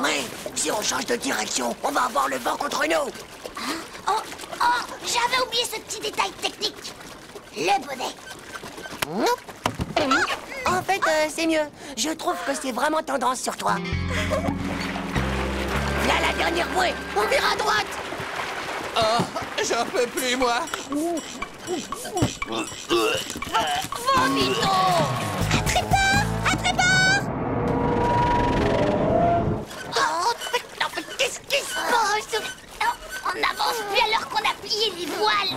Mais si on change de direction, on va avoir le vent contre nous. Oh, j'avais oublié ce petit détail technique. Le bonnet. En fait, c'est mieux. Je trouve que c'est vraiment tendance sur toi. Là, la dernière bouée. On vire à droite. Oh, j'en peux plus, moi. Vomito! À tréport! Oh, mais qu'est-ce qui se passe? On n'avance plus alors qu'on a plié les voiles.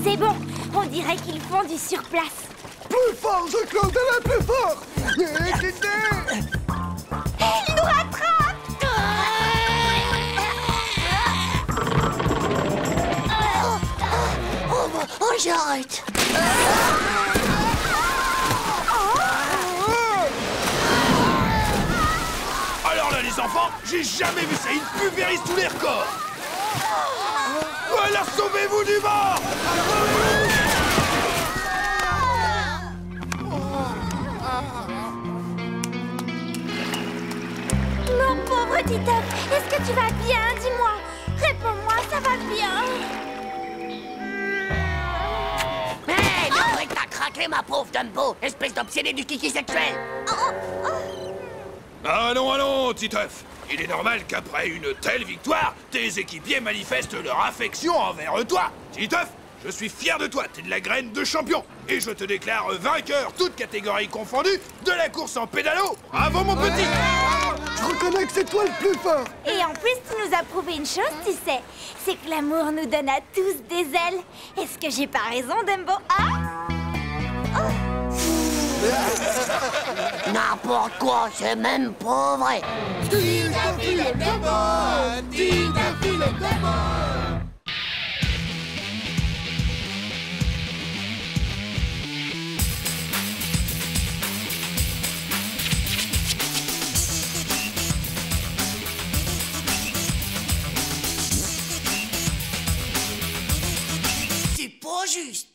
C'est bon, on dirait qu'ils font du surplace. Plus fort, Jean-Claude, allez, plus fort. Il nous rattrape. Oh, j'arrête. Alors là, les enfants, j'ai jamais vu ça. Il pulvérise tous les records. Alors sauvez-vous du mort. Mon pauvre Titeuf, est-ce que tu vas bien? Dis-moi. Réponds-moi, ça va bien? Hé, le truc t'as craqué, ma pauvre Dumbo, espèce d'obsédé du kiki sexuel. Allons, Titeuf. Il est normal qu'après une telle victoire, tes équipiers manifestent leur affection envers toi. Titeuf, je suis fier de toi, t'es de la graine de champion. Et je te déclare vainqueur, toutes catégories confondues, de la course en pédalo. Bravo, mon petit. Je reconnais que c'est toi le plus fort. Et en plus, tu nous as prouvé une chose, tu sais. C'est que l'amour nous donne à tous des ailes. Est-ce que j'ai pas raison, Dumbo? N'importe quoi, c'est même pas vrai. C'est pas juste.